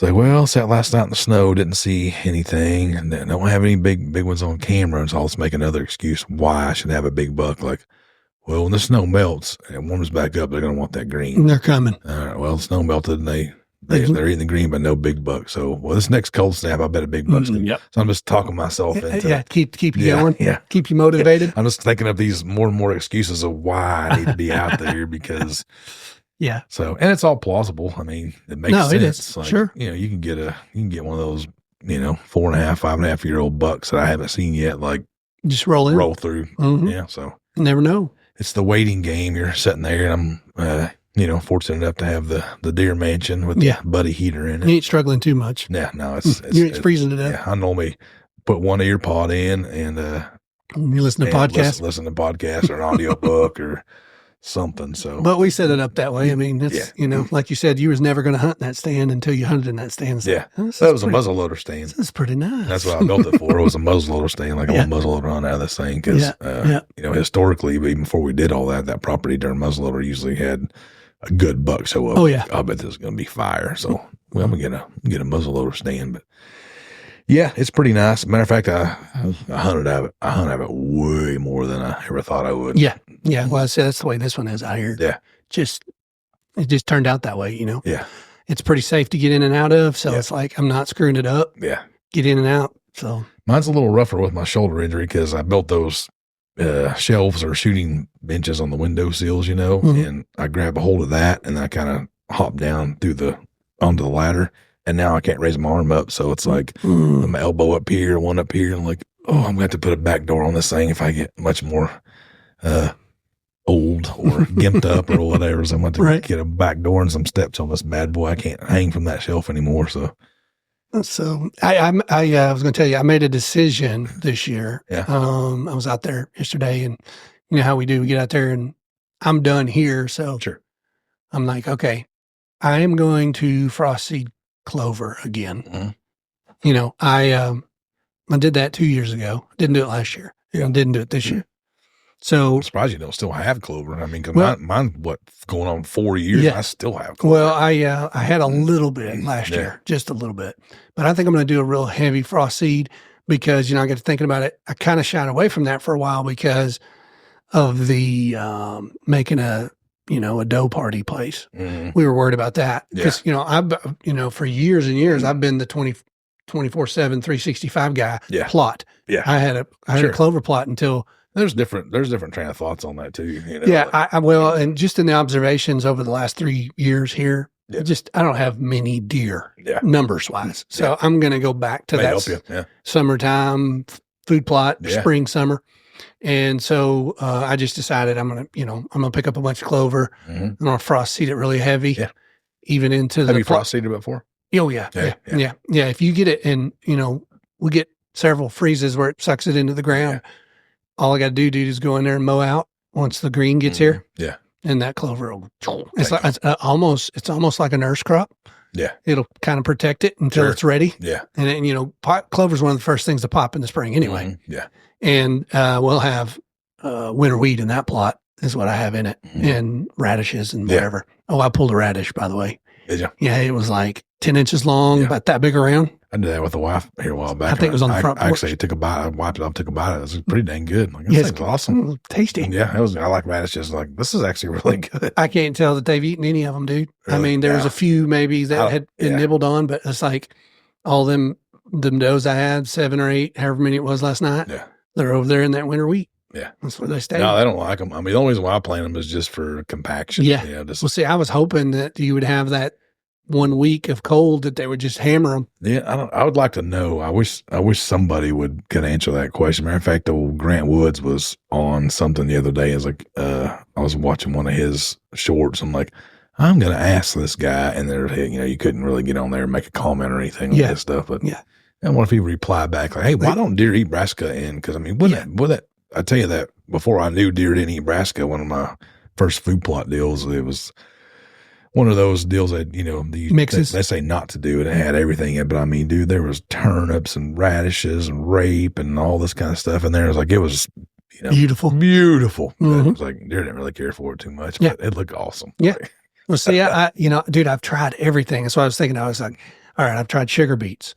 It's like, well, sat last night in the snow, didn't see anything, and don't have any big ones on camera. And so let's make another excuse why I should have a big buck. Like, well, when the snow melts and it warms back up, they're going to want that green. They're coming. All right. Well, the snow melted and they're eating the green, but no big buck. So, well, this next cold snap, I bet a big buck's going. Yep. So I'm just talking myself into keep you going. Yeah. Keep you motivated. I'm just thinking of these more and more excuses of why I need to be out there because. Yeah. So, and it's all plausible. I mean, it makes sense. It is. Like, sure. You can get one of those, 4.5, 5.5-year-old bucks that I haven't seen yet. Like just roll through. Mm-hmm. Yeah. So you never know. It's the waiting game. You're sitting there and I'm, fortunate enough to have the deer mansion with the buddy heater in it. You ain't struggling too much. Yeah. No, it's freezing to death. Yeah. I normally put one ear pod in and, you listen to podcasts, listen to podcasts or an audio book or something. So, but we set it up that way. I mean, it's like you said, you was never going to hunt in that stand until you hunted in that stand. So, that was a muzzleloader stand. That's pretty nice. That's what I built it for. It was a muzzleloader stand, like a little muzzleloader hunt out of this thing. Because historically, even before we did all that property during muzzleloader usually had a good buck show up. Oh yeah, I bet this is going to be fire. So, well, I'm gonna get a muzzleloader stand, but. Yeah, it's pretty nice. Matter of fact, I hunted out of it way more than I ever thought I would. Yeah. Yeah. Well, I said that's the way this one is out here. Yeah. It just turned out that way, Yeah. It's pretty safe to get in and out of. So it's like, I'm not screwing it up. Yeah. Get in and out. So mine's a little rougher with my shoulder injury because I built those shelves or shooting benches on the window sills, and I grab a hold of that and then I kind of hop down onto the ladder. And now I can't raise my arm up. So it's like my elbow up here, one up here. I'm like, I'm going to have to put a back door on this thing if I get much more old or gimped up or whatever. So I'm going to have to get a back door and some steps on this bad boy. I can't hang from that shelf anymore. So I was going to tell you, I made a decision this year. Yeah. I was out there yesterday and you know how we do, we get out there and I'm done here. So sure. I'm like, okay, I am going to frost seed clover again. Mm-hmm. I did that 2 years ago. Didn't do it last year. I didn't do it this year. So I'm surprised you don't still have clover. I mean, cause mine's going on 4 years. I still have clover. Well, I had a little bit last year, just a little bit, but I think I'm going to do a real heavy frost seed because, I get to thinking about it. I kind of shied away from that for a while because of the, making a doe party place. Mm-hmm. We were worried about that because, I've, for years and years, I've been the 24/7, 365 guy plot. Yeah. I had a clover plot until there's different train of thoughts on that too. And just in the observations over the last 3 years here, I don't have many deer numbers wise. So I'm going to go back to that summertime food plot, spring, summer. And so I just decided I'm going to pick up a bunch of clover. Mm-hmm. I'm going to frost seed it really heavy, even into Have you frost seeded before? Oh yeah. If you get it and, we get several freezes where it sucks it into the ground. Yeah. All I got to do, dude, is go in there and mow out once the green gets here. Yeah. And that clover will, it's almost like a nurse crop. Yeah. It'll kind of protect it until it's ready. Yeah. And then, clover's one of the first things to pop in the spring anyway. Mm-hmm. Yeah. And we'll have winter wheat in that plot is what I have in it, and radishes and whatever. Oh, I pulled a radish, by the way. Did you? Yeah, it was like 10 inches long, about that big around. I did that with the wife here a while back. I think it was on the front porch. Actually took a bite. I wiped it off, took a bite. It was pretty dang good. Like, this thing's awesome. Tasty. Yeah, I like radishes. Like, this is actually really good. I can't tell that they've eaten any of them, dude. Really? I mean, there was a few maybe that had been nibbled on, but it's like all them does I had, 7 or 8, however many it was last night. Yeah. They're over there in that winter wheat. Yeah. That's where they stay. No, they don't like them. I mean, the only reason why I plant them is just for compaction. Yeah. Well, see, I was hoping that you would have that 1 week of cold that they would just hammer them. Yeah. I would like to know. I wish somebody could answer that question. Matter of fact, old Grant Woods was on something the other day. It's like, I was watching one of his shorts. I'm like, I'm going to ask this guy. And you couldn't really get on there and make a comment or anything like this stuff. But and what if he replied back like, hey, why don't deer eat brassica? Because I mean, I tell you that before I knew deer didn't eat brassica, one of my first food plot deals, it was one of those deals that, mixes. They say not to do it. It had everything in it. But I mean, dude, there was turnips and radishes and rape and all this kind of stuff in there. It was like, it was, beautiful. Mm-hmm. It was like, deer didn't really care for it too much, but it looked awesome. Yeah. Well, see, dude, I've tried everything. That's what I was thinking. I was like, all right, I've tried sugar beets,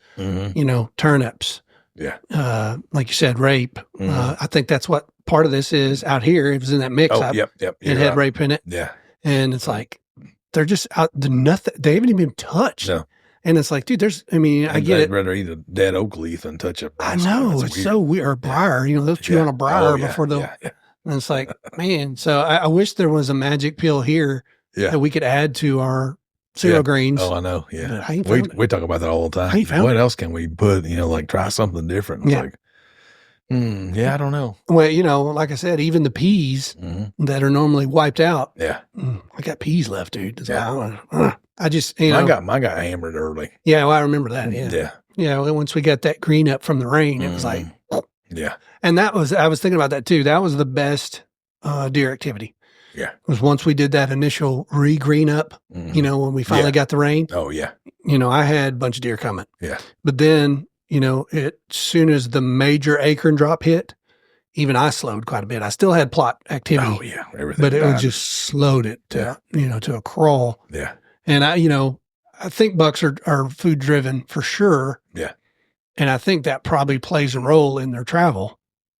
turnips. Yeah. Like you said, rape. I think that's what part of this is out here. It was in that mix. Yep. It had rape in it. Yeah. And it's like, they're just out the nothing. They haven't even been touched. No. And it's like, dude, I get it. I'd rather eat a dead oak leaf than touch it. I know. It's so weird. Or briar, they'll chew on a briar before they'll. Yeah. And it's like, man, so I wish there was a magic pill here that we could add to our cereal greens. Oh, I know. Yeah. We talk about that all the time. What else can we put, like try something different? It's like, I don't know. Well, like I said, even the peas that are normally wiped out. Yeah. I got peas left, dude. It's like, I just, mine got hammered early. Yeah. Well, I remember that. Yeah. Yeah. Yeah. Well, once we got that green up from the rain, it was like, yeah. And I was thinking about that too. That was the best deer activity. Yeah. Was once we did that initial re-green up, when we finally got the rain. Oh, yeah. I had a bunch of deer coming. Yeah. But then, as soon as the major acorn drop hit, even I slowed quite a bit. I still had plot activity. Oh, yeah. Everything. But it was just slowed it to, to a crawl. Yeah. And I think bucks are food driven for sure. Yeah. And I think that probably plays a role in their travel.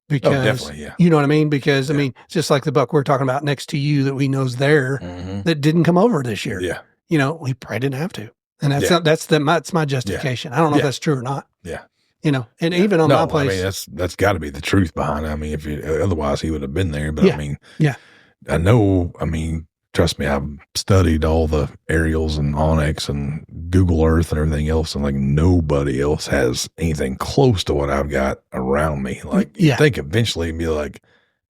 Because, definitely, yeah. You know what I mean? Because, just like the buck we're talking about next to you that we know's there that didn't come over this year. Yeah. We probably didn't have to. And that's my justification. I don't know if that's true or not. Yeah. And even on my place. That's got to be the truth behind it. If otherwise he would have been there. But I know, trust me, I've studied all the aerials and Onyx and Google Earth and everything else, and like nobody else has anything close to what I've got around me. Like, you think eventually it'd be like,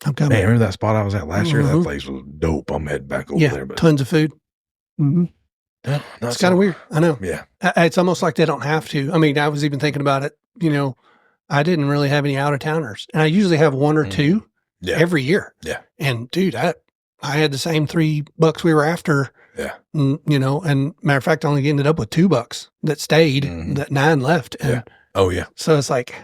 I'm coming. Man, remember that spot I was at last year? That place was dope. I'm heading back over there. But tons of food. Mm-hmm. Yeah, it's kind of weird. I know. Yeah. It's almost like they don't have to. I was even thinking about it. I didn't really have any out of towners, and I usually have one or two every year. Yeah. And dude, I had the same 3 bucks we were after. Yeah. And matter of fact, I only ended up with 2 bucks that stayed, that 9 left. And Oh, yeah. So it's like,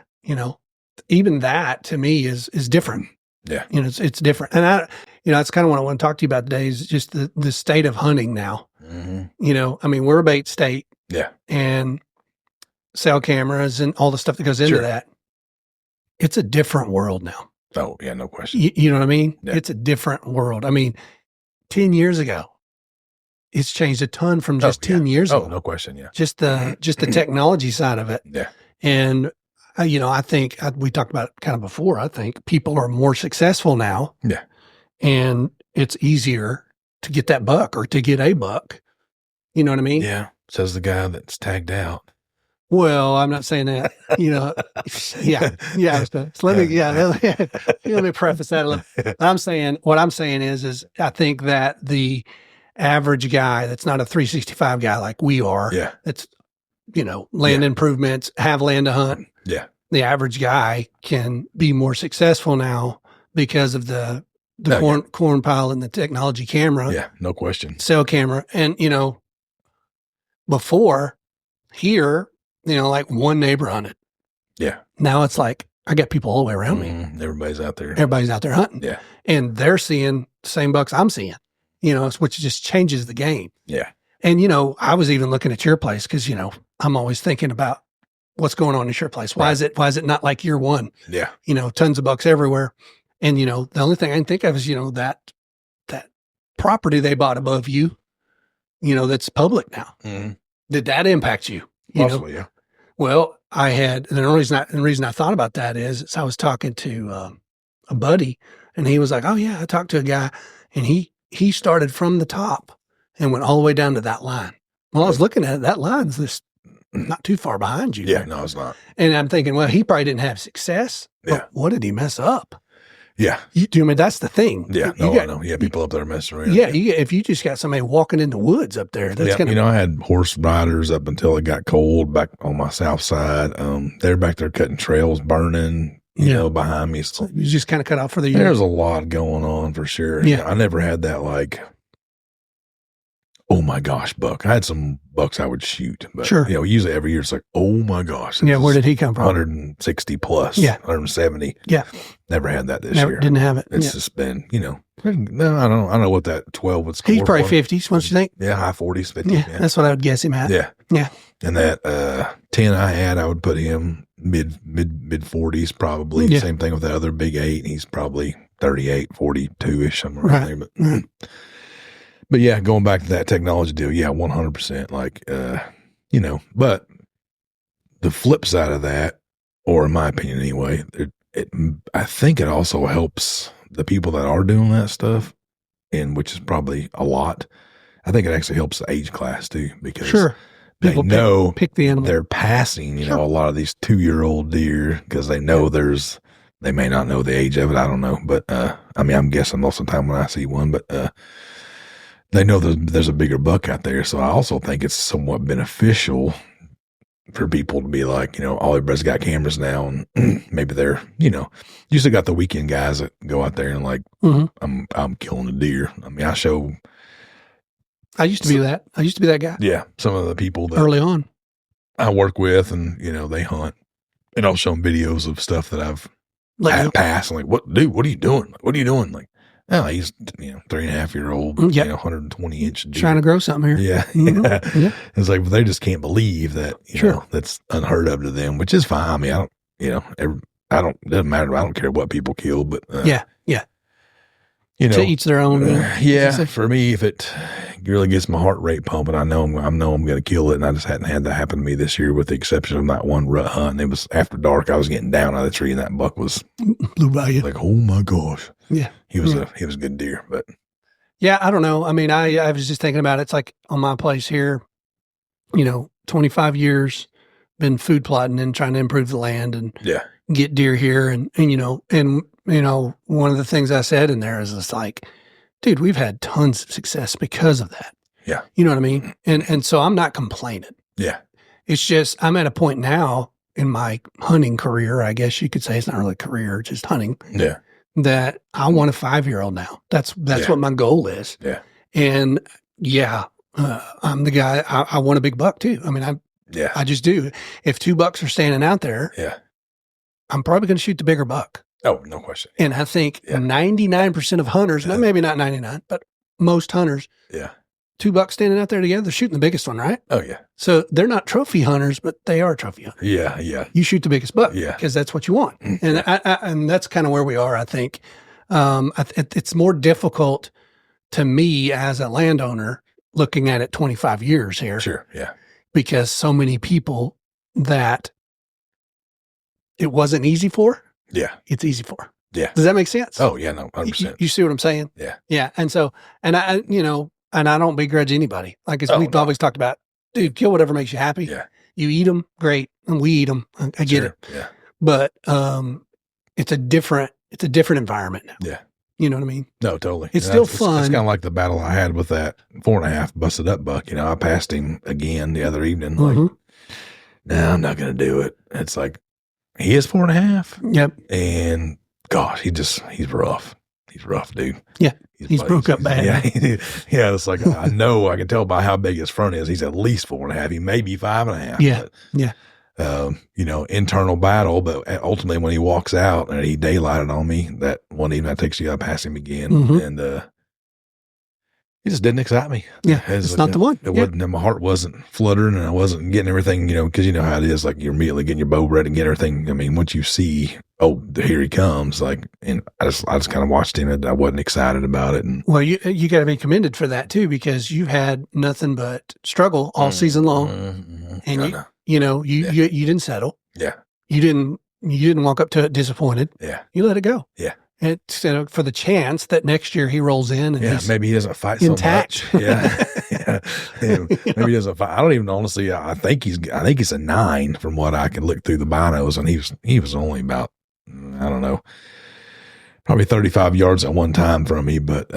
even that to me is different. Yeah. It's different. And that's kind of what I want to talk to you about today is just the state of hunting now. We're a bait state. Yeah. And cell cameras and all the stuff that goes into that. It's a different world now. Oh, yeah, no question. You know what I mean? Yeah. It's a different world. 10 years ago, it's changed a ton from just 10 years ago. Oh, no question, yeah. Just the technology side of it. Yeah. And, I think we talked about it kind of before. I think people are more successful now. Yeah. And it's easier to get that buck or to get a buck. You know what I mean? Yeah. Says the guy that's tagged out. Well, I'm not saying that, yeah. So let me preface that a little. What I'm saying is I think that the average guy that's not a 365 guy like we are, that's, land improvements, have land to hunt. Yeah. The average guy can be more successful now because of the corn pile and the technology camera. Yeah. No question. Cell camera. And, before here, like one neighbor hunted. Yeah. Now it's like, I got people all the way around me. Everybody's out there. Everybody's out there hunting. Yeah. And they're seeing the same bucks I'm seeing, which just changes the game. Yeah. And, I was even looking at your place because, I'm always thinking about what's going on in your place. Why is it not like year one? Yeah. Tons of bucks everywhere. And, the only thing I can think of is, that property they bought above you, that's public now. Mm-hmm. Did that impact you? Possibly, yeah. Well, the reason I thought about that is I was talking to a buddy, and he was like, "Oh yeah, I talked to a guy, and he started from the top and went all the way down to that line." Well, I was looking at it, that line's just not too far behind you. Yeah, no, it's not. And I'm thinking, well, he probably didn't have success. Yeah. But what did he mess up? Yeah. That's the thing. Yeah. I know. Yeah, people up there messing around. Yeah. If you just got somebody walking in the woods up there, that's going to. I had horse riders up until it got cold back on my south side. They're back there cutting trails, burning, behind me. So you just kind of cut off for the year. There's a lot going on for sure. Yeah. I never had that like oh my gosh, buck. I had some bucks I would shoot, but sure. Usually every year it's like, oh my gosh. Yeah. Where did he come from? 160 plus. Yeah. 170. Yeah. Never had that this year. Didn't have it. It's just been, no, I don't know what that 12 would score. He's probably 50s, don't you think? Yeah. High 40s, 50s. Yeah. That's what I would guess him at. Yeah. Yeah. And that 10 I had, I would put him mid 40s probably. Yeah. Same thing with the other big 8. He's probably 38, 42-ish, somewhere around there. But yeah, going back to that technology deal, yeah, 100%. Like, but the flip side of that, or in my opinion anyway, I think it also helps the people that are doing that stuff, and which is probably a lot. I think it actually helps the age class too, because people know pick the animal. They're passing, a lot of these 2-year-old deer because they know they may not know the age of it. I don't know, but I'm guessing most of the time when I see one, but they know there's a bigger buck out there. So I also think it's somewhat beneficial for people to be like, all everybody's got cameras now, and maybe they're, you still got the weekend guys that go out there and like, I'm killing a deer. I mean, I used to be that. I used to be that guy. Yeah. Some of the people that early on I work with, and, they hunt, and I'll show them videos of stuff that I've passed. I'm like, what are you doing? What are you doing? Like, oh, he's 3.5-year-old, 120-inch deer. Trying to grow something here. Yeah. Mm-hmm. Yeah. It's like, they just can't believe that, that's unheard of to them, which is fine. I mean, it doesn't matter. I don't care what people kill, but yeah. To each their own. For me, if it really gets my heart rate pumping, I know I'm going to kill it. And I just hadn't had that happen to me this year, with the exception of that one rut hunt. And it was after dark. I was getting down out of the tree, and that buck was blew by you. Like, oh my gosh. Yeah. He was a good deer, but yeah, I don't know. I mean, I was just thinking about it. It's like on my place here, 25 years, been food plotting and trying to improve the land and get deer here. And one of the things I said in there is it's like, dude, we've had tons of success because of that. Yeah. You know what I mean? And so I'm not complaining. Yeah. It's just, I'm at a point now in my hunting career, I guess you could say. It's not really a career, just hunting. Yeah. That I want a 5-year-old now. That's what my goal is. Yeah. And I'm the guy, I want a big buck too. I mean, I just do. If 2 bucks are standing out there, I'm probably going to shoot the bigger buck. Oh, no question. And I think 99% of hunters, maybe not 99, but most hunters, 2 bucks standing out there together, they're shooting the biggest one, right? Oh, yeah. So they're not trophy hunters, but they are trophy hunters. Yeah, yeah. You shoot the biggest buck because that's what you want. And and that's kind of where we are, I think. It's more difficult to me as a landowner looking at it 25 years here. Sure, yeah. Because so many people that it wasn't easy for, it's easy for. Yeah. Does that make sense? Oh, yeah, no, 100%. You see what I'm saying? Yeah. Yeah. And so, and I don't begrudge anybody. Like we've always talked about, dude, kill whatever makes you happy. Yeah. You eat them, great. And we eat them. I get it. Yeah. But it's a different environment now. Yeah. You know what I mean? No, totally. It's still fun. It's kind of like the battle I had with that 4.5 busted up buck. I passed him again the other evening. Like, no, I'm not going to do it. It's like, he is 4.5. Yep. And gosh, he's rough. He's rough, dude. Yeah. He's broke up bad. Yeah. Yeah. It's like, I can tell by how big his front is. He's at least 4.5. He may be 5.5. Yeah. But, yeah. Internal battle, but ultimately when he walks out and he daylighted on me that one evening, I texted you, I passed him again, and he just didn't excite me. Yeah, it's not the one. It wasn't. My heart wasn't fluttering, and I wasn't getting everything. Because you know how it is. Like you're immediately getting your bow ready and get everything. I mean, once you see, oh, here he comes, and I just kind of watched him, and I wasn't excited about it. And well, you got to be commended for that too, because you've had nothing but struggle all season long, and you didn't settle. Yeah, you didn't walk up to it disappointed. Yeah, you let it go. Yeah. It's for the chance that next year he rolls in and maybe he doesn't fight intact. So much. Yeah. Maybe he doesn't fight. I don't even honestly. I think he's a 9 from what I can look through the binos, and he was only about, I don't know, probably 35 yards at one time from me, but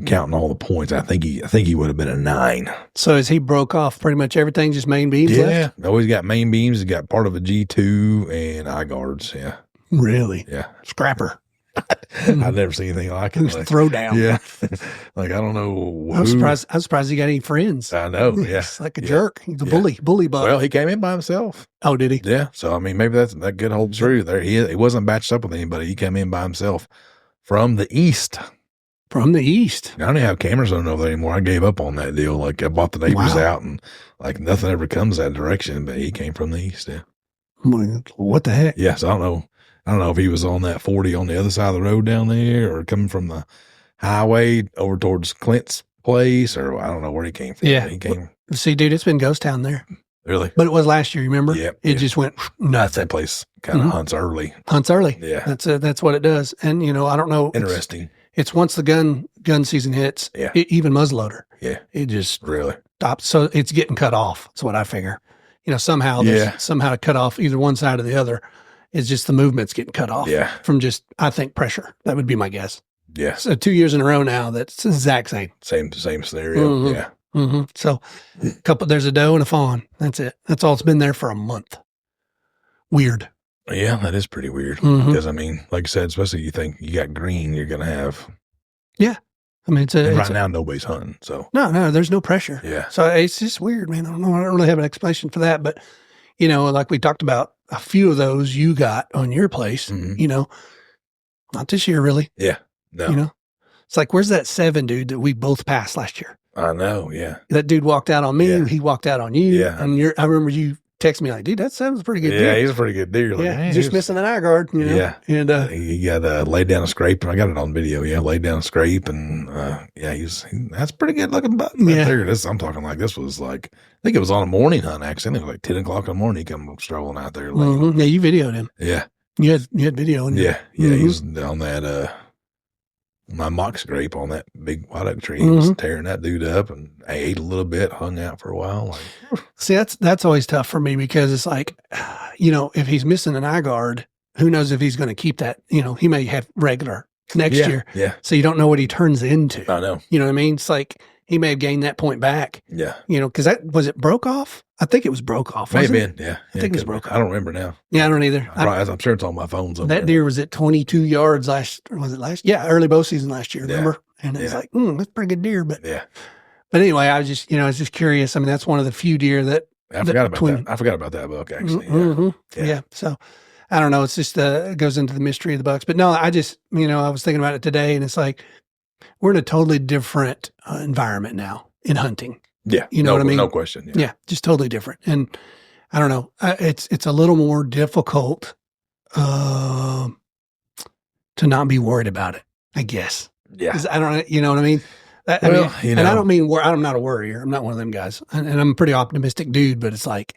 counting all the points, I think he would have been a 9. So as he broke off pretty much everything, just main beams left? Yeah, always got main beams. He's got part of a G2 and eye guards. Yeah. Really? Yeah. Scrapper. I've never seen anything like it. Like, throw down. Yeah. Like, I don't know. I'm surprised he got any friends. I know. Yeah. He's like a jerk. He's a bully bug. Well, he came in by himself. Oh, did he? Yeah. So, I mean, maybe that could hold true there. He wasn't batched up with anybody. He came in by himself from the east. From the east. I don't even have cameras on over there anymore. I gave up on that deal. Like, I bought the neighbors out, and like nothing ever comes that direction, but he came from the east. Yeah. What the heck? Yes. I don't know if he was on that 40 on the other side of the road down there, or coming from the highway over towards Clint's place, or I don't know where he came from. Yeah. He came. See, dude, it's been ghost town there. Really? But it was last year, remember? Yeah. It just went nuts. That place kind of hunts early. Hunts early. Yeah. That's what it does. And, I don't know. Interesting. It's once the gun season hits, even muzzleloader. Yeah. It just really stops. So it's getting cut off. That's what I figure. Somehow to cut off either one side or the other. It's just the movement's getting cut off from just, I think, pressure. That would be my guess. Yeah. So 2 years in a row now, that's the exact same. Same scenario. Yeah. Mm-hmm. So there's a doe and a fawn. That's it. That's all it's been there for a month. Weird. Yeah, that is pretty weird. Because, I mean, like I said, especially you think you got green, you're going to have. Yeah. I mean, right now, nobody's hunting. So. No, there's no pressure. Yeah. So it's just weird, man. I don't know. I don't really have an explanation for that. But, like we talked about, a few of those you got on your place, not this year, really. Yeah. No. It's like, where's that 7 dude that we both passed last year? I know. Yeah. That dude walked out on me. Yeah. He walked out on you. Yeah. And I remember you text me like, dude, that 7's a pretty good deer. Yeah, he's a pretty good deer. Like, yeah, just missing an eye guard. Yeah. And he got laid down a scrape, and I got it on video. Yeah, laid down a scrape, and that's pretty good looking buck. There. I'm talking like this was like, I think it was on a morning hunt, actually. It was like 10 o'clock in the morning. He come strolling out there. Yeah, you videoed him. Yeah. You had video. Yeah. He was on that, my mock scrape on that big white oak tree. He was tearing that dude up, and I ate a little bit, hung out for a while. See, that's always tough for me, because it's like, if he's missing an eye guard, who knows if he's going to keep that, he may have regular next year. Yeah. So you don't know what he turns into. I know. You know what I mean? It's like he may have gained that point back. Yeah. Because was it broke off? I think it was broke off. May have been. Yeah. I think it was broke off. I don't remember now. Yeah, I don't either. I'm sure it's on my phone somewhere. That deer was at 22 yards early bow season last year, remember? And it's like, that's a pretty good deer. But anyway, I was just curious. I mean, that's one of the few deer that I forgot about that. I forgot about that buck, actually. Yeah. So I don't know. It's just, it goes into the mystery of the bucks. But no, I just, I was thinking about it today, and it's like, we're in a totally different environment now in hunting. Yeah. You know what I mean? No question. Yeah. Just totally different. And I don't know. It's a little more difficult to not be worried about it, I guess. Yeah. I don't, you know what I mean? And I don't mean, I'm not a worrier. I'm not one of them guys. And I'm a pretty optimistic dude, but it's like,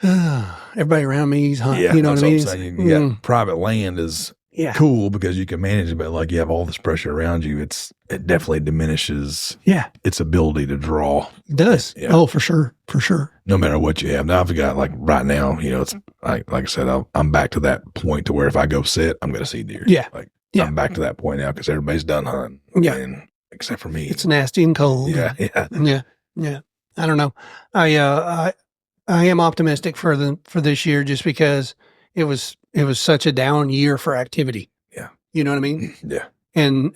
everybody around me is hunting. Yeah, you know what I mean? Saying. You got private land is cool because you can manage it, but like you have all this pressure around you, it definitely diminishes its ability to draw. It does. Yeah. Oh, for sure. For sure. No matter what you have. Now I've got like right now, it's like I said, I'm back to that point to where if I go sit, I'm going to see deer. Yeah. I'm back to that point now because everybody's done hunting. Yeah. And, except for me. It's nasty and cold. Yeah. Yeah. I don't know. I am optimistic for this year just because it was such a down year for activity. Yeah. You know what I mean? Yeah. And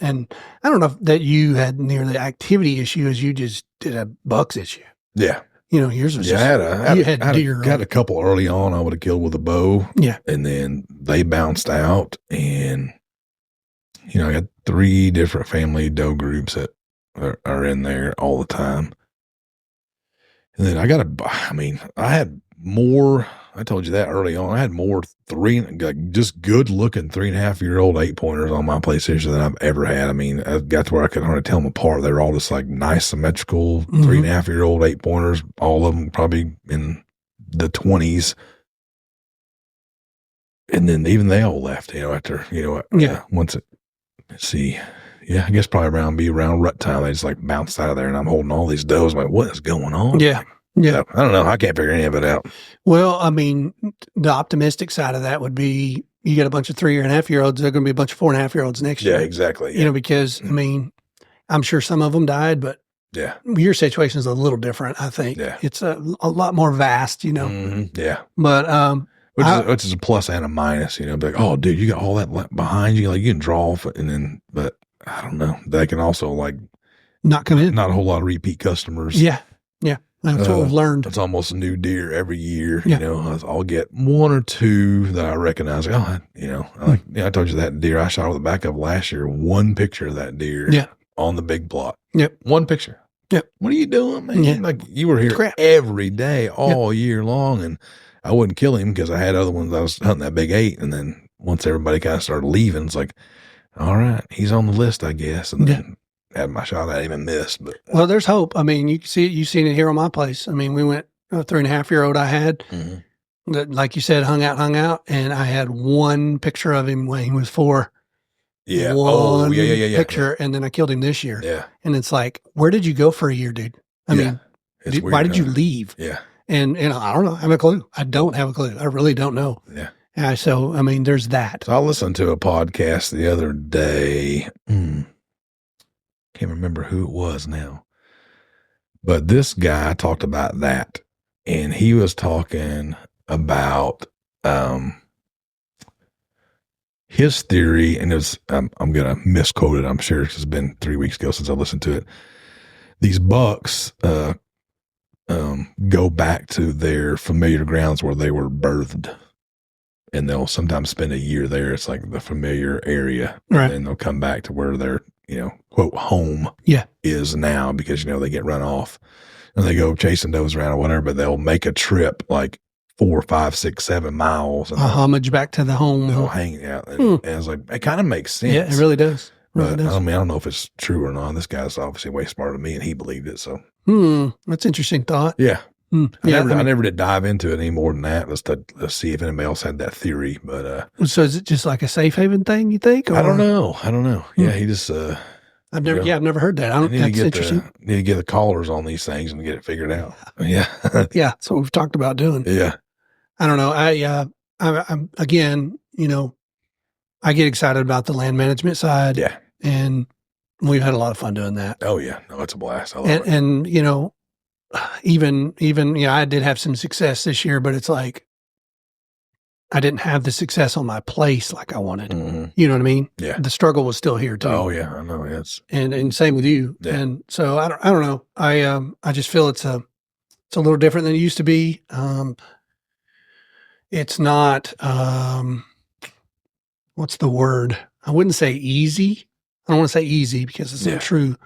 I don't know if that you had near the activity issue as you just did a bucks issue. Yeah. Yours was I had deer. Got a couple early on I would have killed with a bow. Yeah. And then they bounced out, and I got 3 different family doe groups that are in there all the time. And then I had more, I told you that early on, I had more just good looking 3.5-year-old 8-pointers on my PlayStation than I've ever had. I mean, I got to where I could hardly tell them apart. They were all just like nice, symmetrical 3.5-year-old 8-pointers, all of them probably in the 20s. And then even they all left, after, once let's see. Yeah, I guess probably around rut time, they just like bounced out of there, and I'm holding all these does. I'm like, what is going on? Yeah. Yeah. I don't know. I can't figure any of it out. Well, I mean, the optimistic side of that would be you got a bunch of 3.5-year-olds. There are going to be a bunch of 4.5-year-olds next year. Yeah, exactly. Yeah. Because, I mean, I'm sure some of them died, but your situation is a little different, I think. Yeah. It's a lot more vast, Yeah. But, which is a plus and a minus, Be like, oh, dude, you got all that behind you. Like, you can draw off it, but I don't know. They can also, like, not come in. Not a whole lot of repeat customers. Yeah. Yeah. That's what we've learned. It's almost a new deer every year. I'll get one or two that I recognize. I told you that deer I shot with the backup last year. One picture of that deer on the big plot. Yep. One picture. Yep. What are you doing, man? Yeah. Like, you were here every day, all year long, and I wouldn't kill him because I had other ones. I was hunting that big 8, and then once everybody kind of started leaving, it's like, all right, he's on the list, I guess. And then had my shot at him and missed. But well, there's hope. I mean, you can see it. You've seen it here on my place. I mean, we went a 3.5-year-old I had that, like you said, hung out, and I had one picture of him when he was 4. Yeah. One picture, and then I killed him this year. Yeah. And it's like, where did you go for a year, dude? I mean, why did you leave? Yeah. And I don't know. I have a clue. I don't have a clue. I really don't know. Yeah. So, I mean, there's that. So I listened to a podcast the other day. Can't remember who it was now. But this guy talked about that. And he was talking about his theory, and it was, I'm going to misquote it, I'm sure, because it's been 3 weeks ago since I listened to it. These bucks go back to their familiar grounds where they were birthed, and they'll sometimes spend a year there. It's like the familiar area, right? And they'll come back to where their, quote, home is now, because, they get run off and they go chasing does around or whatever, but they'll make a trip like 4, 5, 6, 7 miles. And a homage back to the home. They'll hang out. And it's like, it kind of makes sense. Yeah, it really does. But I mean, I don't know if it's true or not. This guy's obviously way smarter than me, and he believed it. So, that's an interesting thought. Yeah. I never did dive into it any more than that. Let's see if anybody else had that theory. But so is it just like a safe haven thing, you think? Or? I don't know. Yeah, he just I've never heard that. That's interesting. Need to get the callers on these things and get it figured out. Yeah. Yeah. That's what we've talked about doing. Yeah. I don't know. I'm again, I get excited about the land management side. Yeah. And we've had a lot of fun doing that. Oh yeah. No, it's a blast. I love it. And, even, I did have some success this year, but it's like, I didn't have the success on my place like I wanted. Mm-hmm. You know what I mean? Yeah. The struggle was still here too. Oh yeah. I know. Yes. And same with you. Yeah. And so I don't know. I just feel it's a little different than it used to be. It's not, what's the word? I wouldn't say easy. I don't want to say easy because it's not true.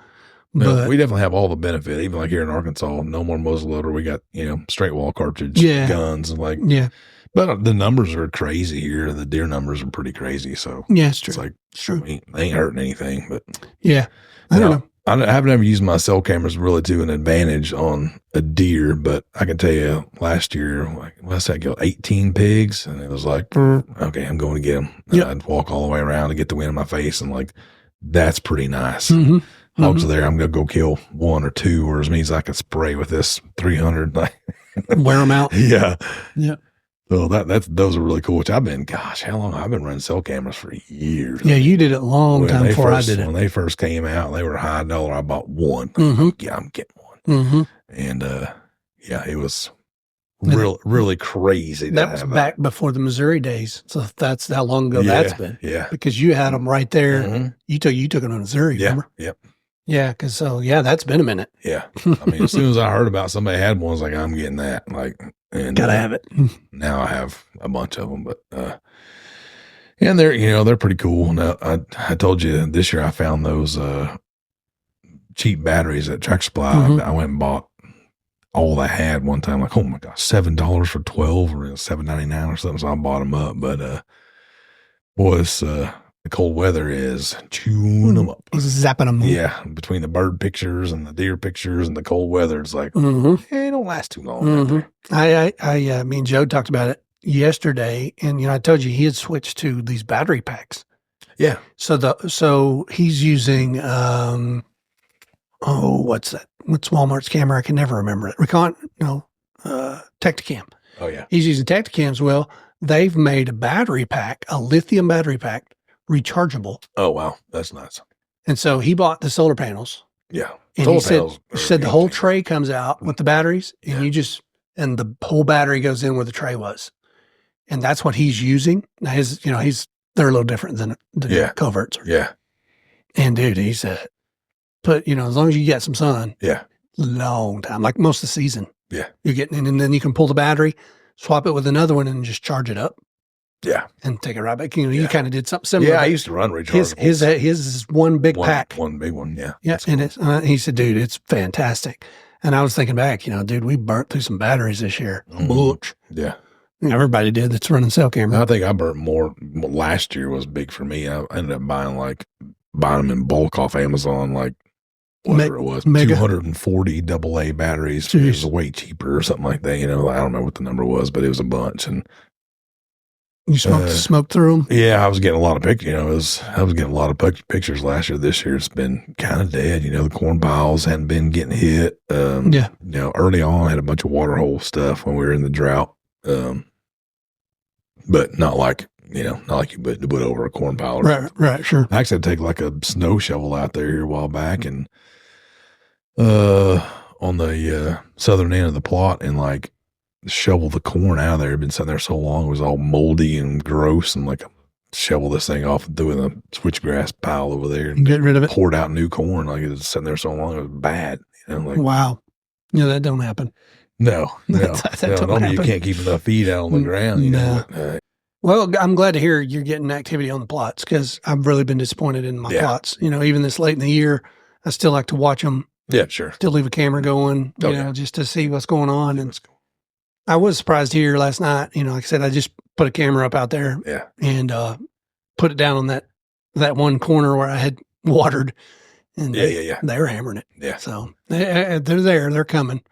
No, but we definitely have all the benefit. Even like here in Arkansas, no more muzzleloader. We got, straight wall cartridge guns and but the numbers are crazy here. The deer numbers are pretty crazy. So it's true. It's like, it's true. They ain't hurting anything, but I don't know. I haven't ever used my cell cameras really to an advantage on a deer, but I can tell you last year, let's say I killed 18 pigs, and it was like, okay, I'm going to get them. I'd walk all the way around to get the wind in my face, and that's pretty nice. Hogs are there, I'm going to go kill 1 or 2, or as many as I can spray with this 300. Wear them out. Yeah. Yeah. So those are really cool, which how long? I've been running cell cameras for years. Yeah, you did it a long time before I did it. When they first came out, they were high dollar. I bought one. Yeah, I'm getting one. And it was really crazy. That was back before the Missouri days. So that's how long ago that's been. Yeah. Because you had them right there. You took them to Missouri, remember? Yep. Yeah, because that's been a minute. Yeah. I mean, as soon as I heard about somebody had one, I was like, I'm getting that. And gotta have it. Now I have a bunch of them, but and they're pretty cool. Now I told you this year I found those cheap batteries at Tractor Supply. I went and bought all they had one time. Like, oh my gosh, $7 for 12 or $7.99 or something. So I bought them up, but boy, the cold weather is chewing them up. Zapping them. Yeah. Between the bird pictures and the deer pictures and the cold weather, it's like, it don't last too long. Me and Joe talked about it yesterday, and, I told you he had switched to these battery packs. Yeah. So he's using, what's that? What's Walmart's camera? I can never remember it. Tacticam. Oh yeah. He's using Tacticams. Well, they've made a battery pack, a lithium battery pack, rechargeable. Oh wow, that's nice. And so he bought the solar panels. Yeah. And he said the whole tray comes out with the batteries, and and the whole battery goes in where the tray was. and that's what he's using. Now they're a little different than coverts. Yeah. And dude, he said, as long as you get some sun, long time, like most of the season, you're getting, and then you can pull the battery, swap it with another one, and just charge it up. Yeah. And take it right back. You kind of did something similar. Yeah, I used to run rechargeables. His is one big pack. One big one, yeah. Yeah, and cool. He said, dude, it's fantastic. And I was thinking back, dude, we burnt through some batteries this year. Yeah. Everybody did that's running cell camera. I think I burnt more. Last year was big for me. I ended up buying them in bulk off Amazon, whatever it was, 240 AA batteries. Jeez. It was way cheaper or something like that. I don't remember what the number was, but it was a bunch. And you smoked through them? Yeah, I was getting a lot of pictures. I was getting a lot of pictures last year. This year it's been kind of dead. The corn piles hadn't been getting hit. Early on I had a bunch of water hole stuff when we were in the drought. But not like you put over a corn pile. Right, sure. I actually had to take a snow shovel out there here a while back and on the southern end of the plot and shovel the corn out of there. It'd been sitting there so long, it was all moldy and gross, and shovel this thing off and threw in the switchgrass pile over there and get rid of it. Poured out new corn. It was sitting there so long, it was bad. Wow. That don't happen. No. Normally you can't keep enough feed out on the ground. No. Well, I'm glad to hear you're getting activity on the plots because I've really been disappointed in my plots. Even this late in the year, I still like to watch them. Yeah, sure. Still leave a camera going, just to see what's going on. And I was surprised here last night. Like I said, I just put a camera up out there and put it down on that one corner where I had watered. And they were hammering it. Yeah. So they're there. They're coming.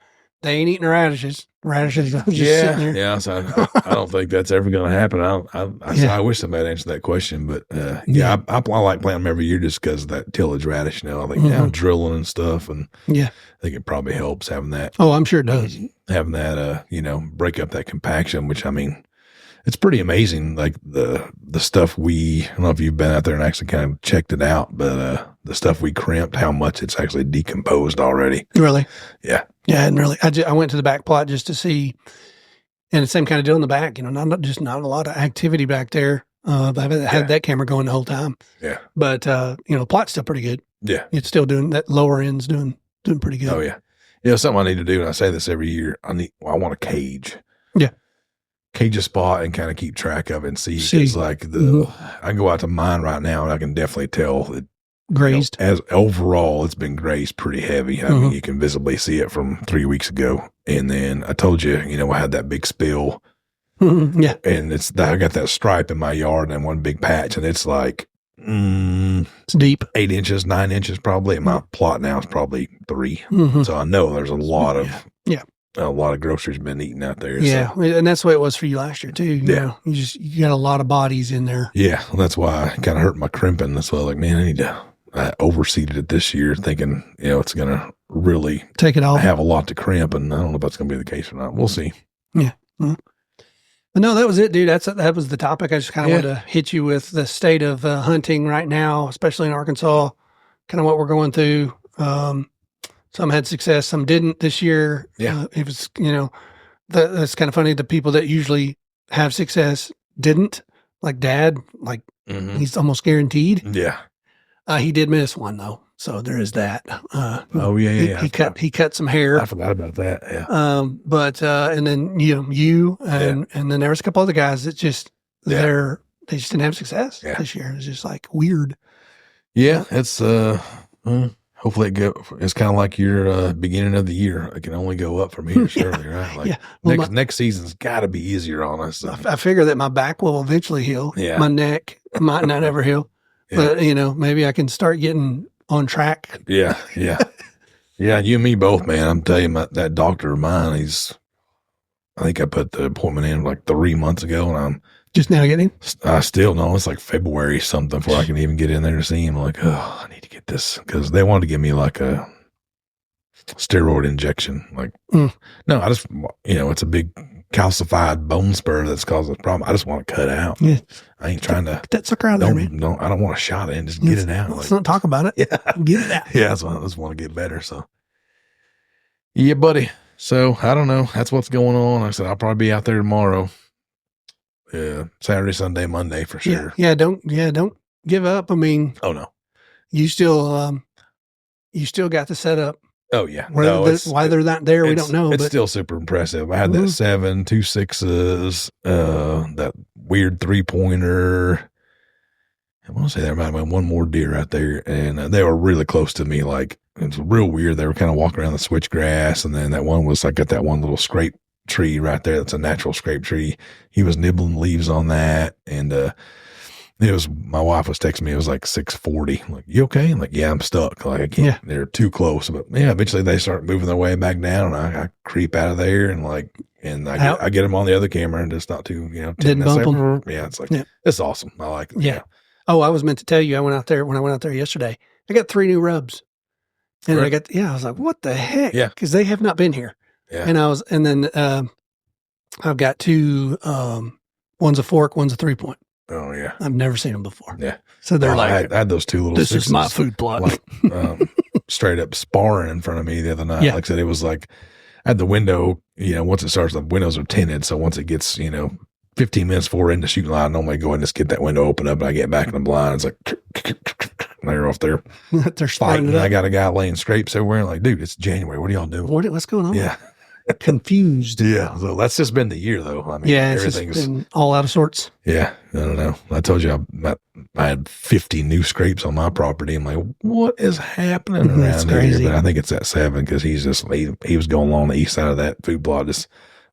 They ain't eating radishes. Radishes are just sitting there. Yeah. So I don't think that's ever going to happen. I wish somebody answered that question, but I like planting them every year just because of that tillage radish. I think drilling and stuff, and I think it probably helps having that. Oh, I'm sure it does. Having that, break up that compaction, which it's pretty amazing. The stuff I don't know if you've been out there and actually kind of checked it out, but the stuff we crimped, how much it's actually decomposed already. Really? Yeah. Yeah, and really, I went to the back plot just to see, and the same kind of deal in the back. Not a lot of activity back there. I've had that camera going the whole time. Yeah. But the plot's still pretty good. Yeah. It's still doing that. Lower end's doing pretty good. Oh yeah. Something I need to do, and I say this every year. I want a cage. Yeah. Cage a spot and kind of keep track of it and see. It's I can go out to mine right now and I can definitely tell that grazed. As overall, it's been grazed pretty heavy. I mean, you can visibly see it from 3 weeks ago. And then I told you, I had that big spill. Yeah. And I got that stripe in my yard and one big patch, and it's it's deep, 8 inches, 9 inches probably. And my plot now is probably 3. So I know there's a lot of a lot of groceries been eaten out there. Yeah, so. And that's the way it was for you last year too. You got a lot of bodies in there. Yeah, well, that's why I kind of hurt my crimping. That's why I overseeded it this year, thinking it's going to really take it off. Have a lot to crimp, and I don't know if that's going to be the case or not. We'll see. Yeah. But no, that was it, dude. That was the topic. I just kind of wanted to hit you with the state of hunting right now, especially in Arkansas. Kind of what we're going through. Some had success, some didn't this year. Yeah. It was, that's kind of funny. The people that usually have success didn't, like Dad, he's almost guaranteed. Yeah. He did miss one though. So there is that. He cut some hair. I forgot about that. Yeah. And then, you and then there was a couple other guys that just, they just didn't have success this year. It was just weird. Yeah. It's, hopefully it's kind of like your beginning of the year. It can only go up from here, surely, right? Next season's got to be easier on us. I figure that my back will eventually heal. Yeah. My neck might not ever heal. Yeah. But, maybe I can start getting on track. Yeah. Yeah. Yeah. You and me both, man. I'm telling you, that doctor of mine, I think I put the appointment in 3 months ago, and I'm just now getting. I still know it's February something before I can even get in there to see him. I need to get this because they wanted to give me a steroid injection. No, I just it's a big calcified bone spur that's causing the problem. I just want to cut out. Yeah, I ain't trying to get that sucker out there, man. No, I don't want a shot in. Just get it out. Let's not talk about it. Yeah, get it out. Yeah, I just want to get better. So, yeah, buddy. So I don't know. That's what's going on. Like I said, I'll probably be out there tomorrow. Yeah. Saturday, Sunday, Monday for sure. Yeah. Don't give up. I mean, oh no, you still got the setup. Oh yeah. Why they're not there, we don't know. It's still super impressive. I had that 7, 2 6s, that weird 3-pointer. I want to say there might have been one more deer out there, and they were really close to me. Like, it's real weird. They were kind of walking around the switchgrass, and then that one was like got that one little scrape tree right there. That's a natural scrape tree. He was nibbling leaves on that, and it was, my wife was texting me. It was like 6:40. Like, you okay? I'm like, yeah, I'm stuck. Like, I can't. Yeah. They're too close. But yeah, eventually they start moving their way back down, and I creep out of there, and like, and I get them on the other camera, and just not too, didn't bump them. Yeah, it's like, it's awesome. I like it. Yeah. Oh, I was meant to tell you, when I went out there yesterday, I got 3 new rubs. And I was like, what the heck? Yeah. Because they have not been here. Yeah. And then I've got 2, one's a fork, one's a 3-point. Oh yeah. I've never seen them before. Yeah. So they're I had those 2 little this is my food plot. Like, straight up sparring in front of me the other night. Yeah. Like I said, it was like, I had the window, once it starts, the windows are tinted. So once it gets, 15 minutes before we're in the shooting line, I normally go and just get that window open up, and I get back in the blind. It's like, they're off there. They're fighting. I got a guy laying scrapes everywhere. Like, dude, it's January. What are y'all doing? What's going on? Yeah. Confused. Yeah. So that's just been the year, though. I mean, everything's been all out of sorts. Yeah. I don't know. I told you I had 50 new scrapes on my property. I'm like, what is happening around here? But I think it's that 7, because he's just, he was going along the east side of that food plot, just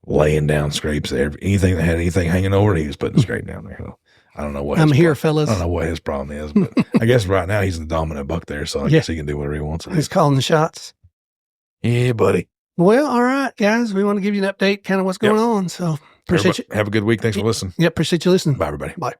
laying down scrapes. Anything that had anything hanging over it, he was putting scrape down there. So I don't know what I'm here, fellas. I don't know what his problem is, but I guess right now he's the dominant buck there, so I guess he can do whatever he wants. He's calling the shots. Yeah, buddy. Well, all right, guys. We want to give you an update, kind of what's going on. So appreciate you. Have a good week. Thanks for listening. Yeah, appreciate you listening. Bye, everybody. Bye.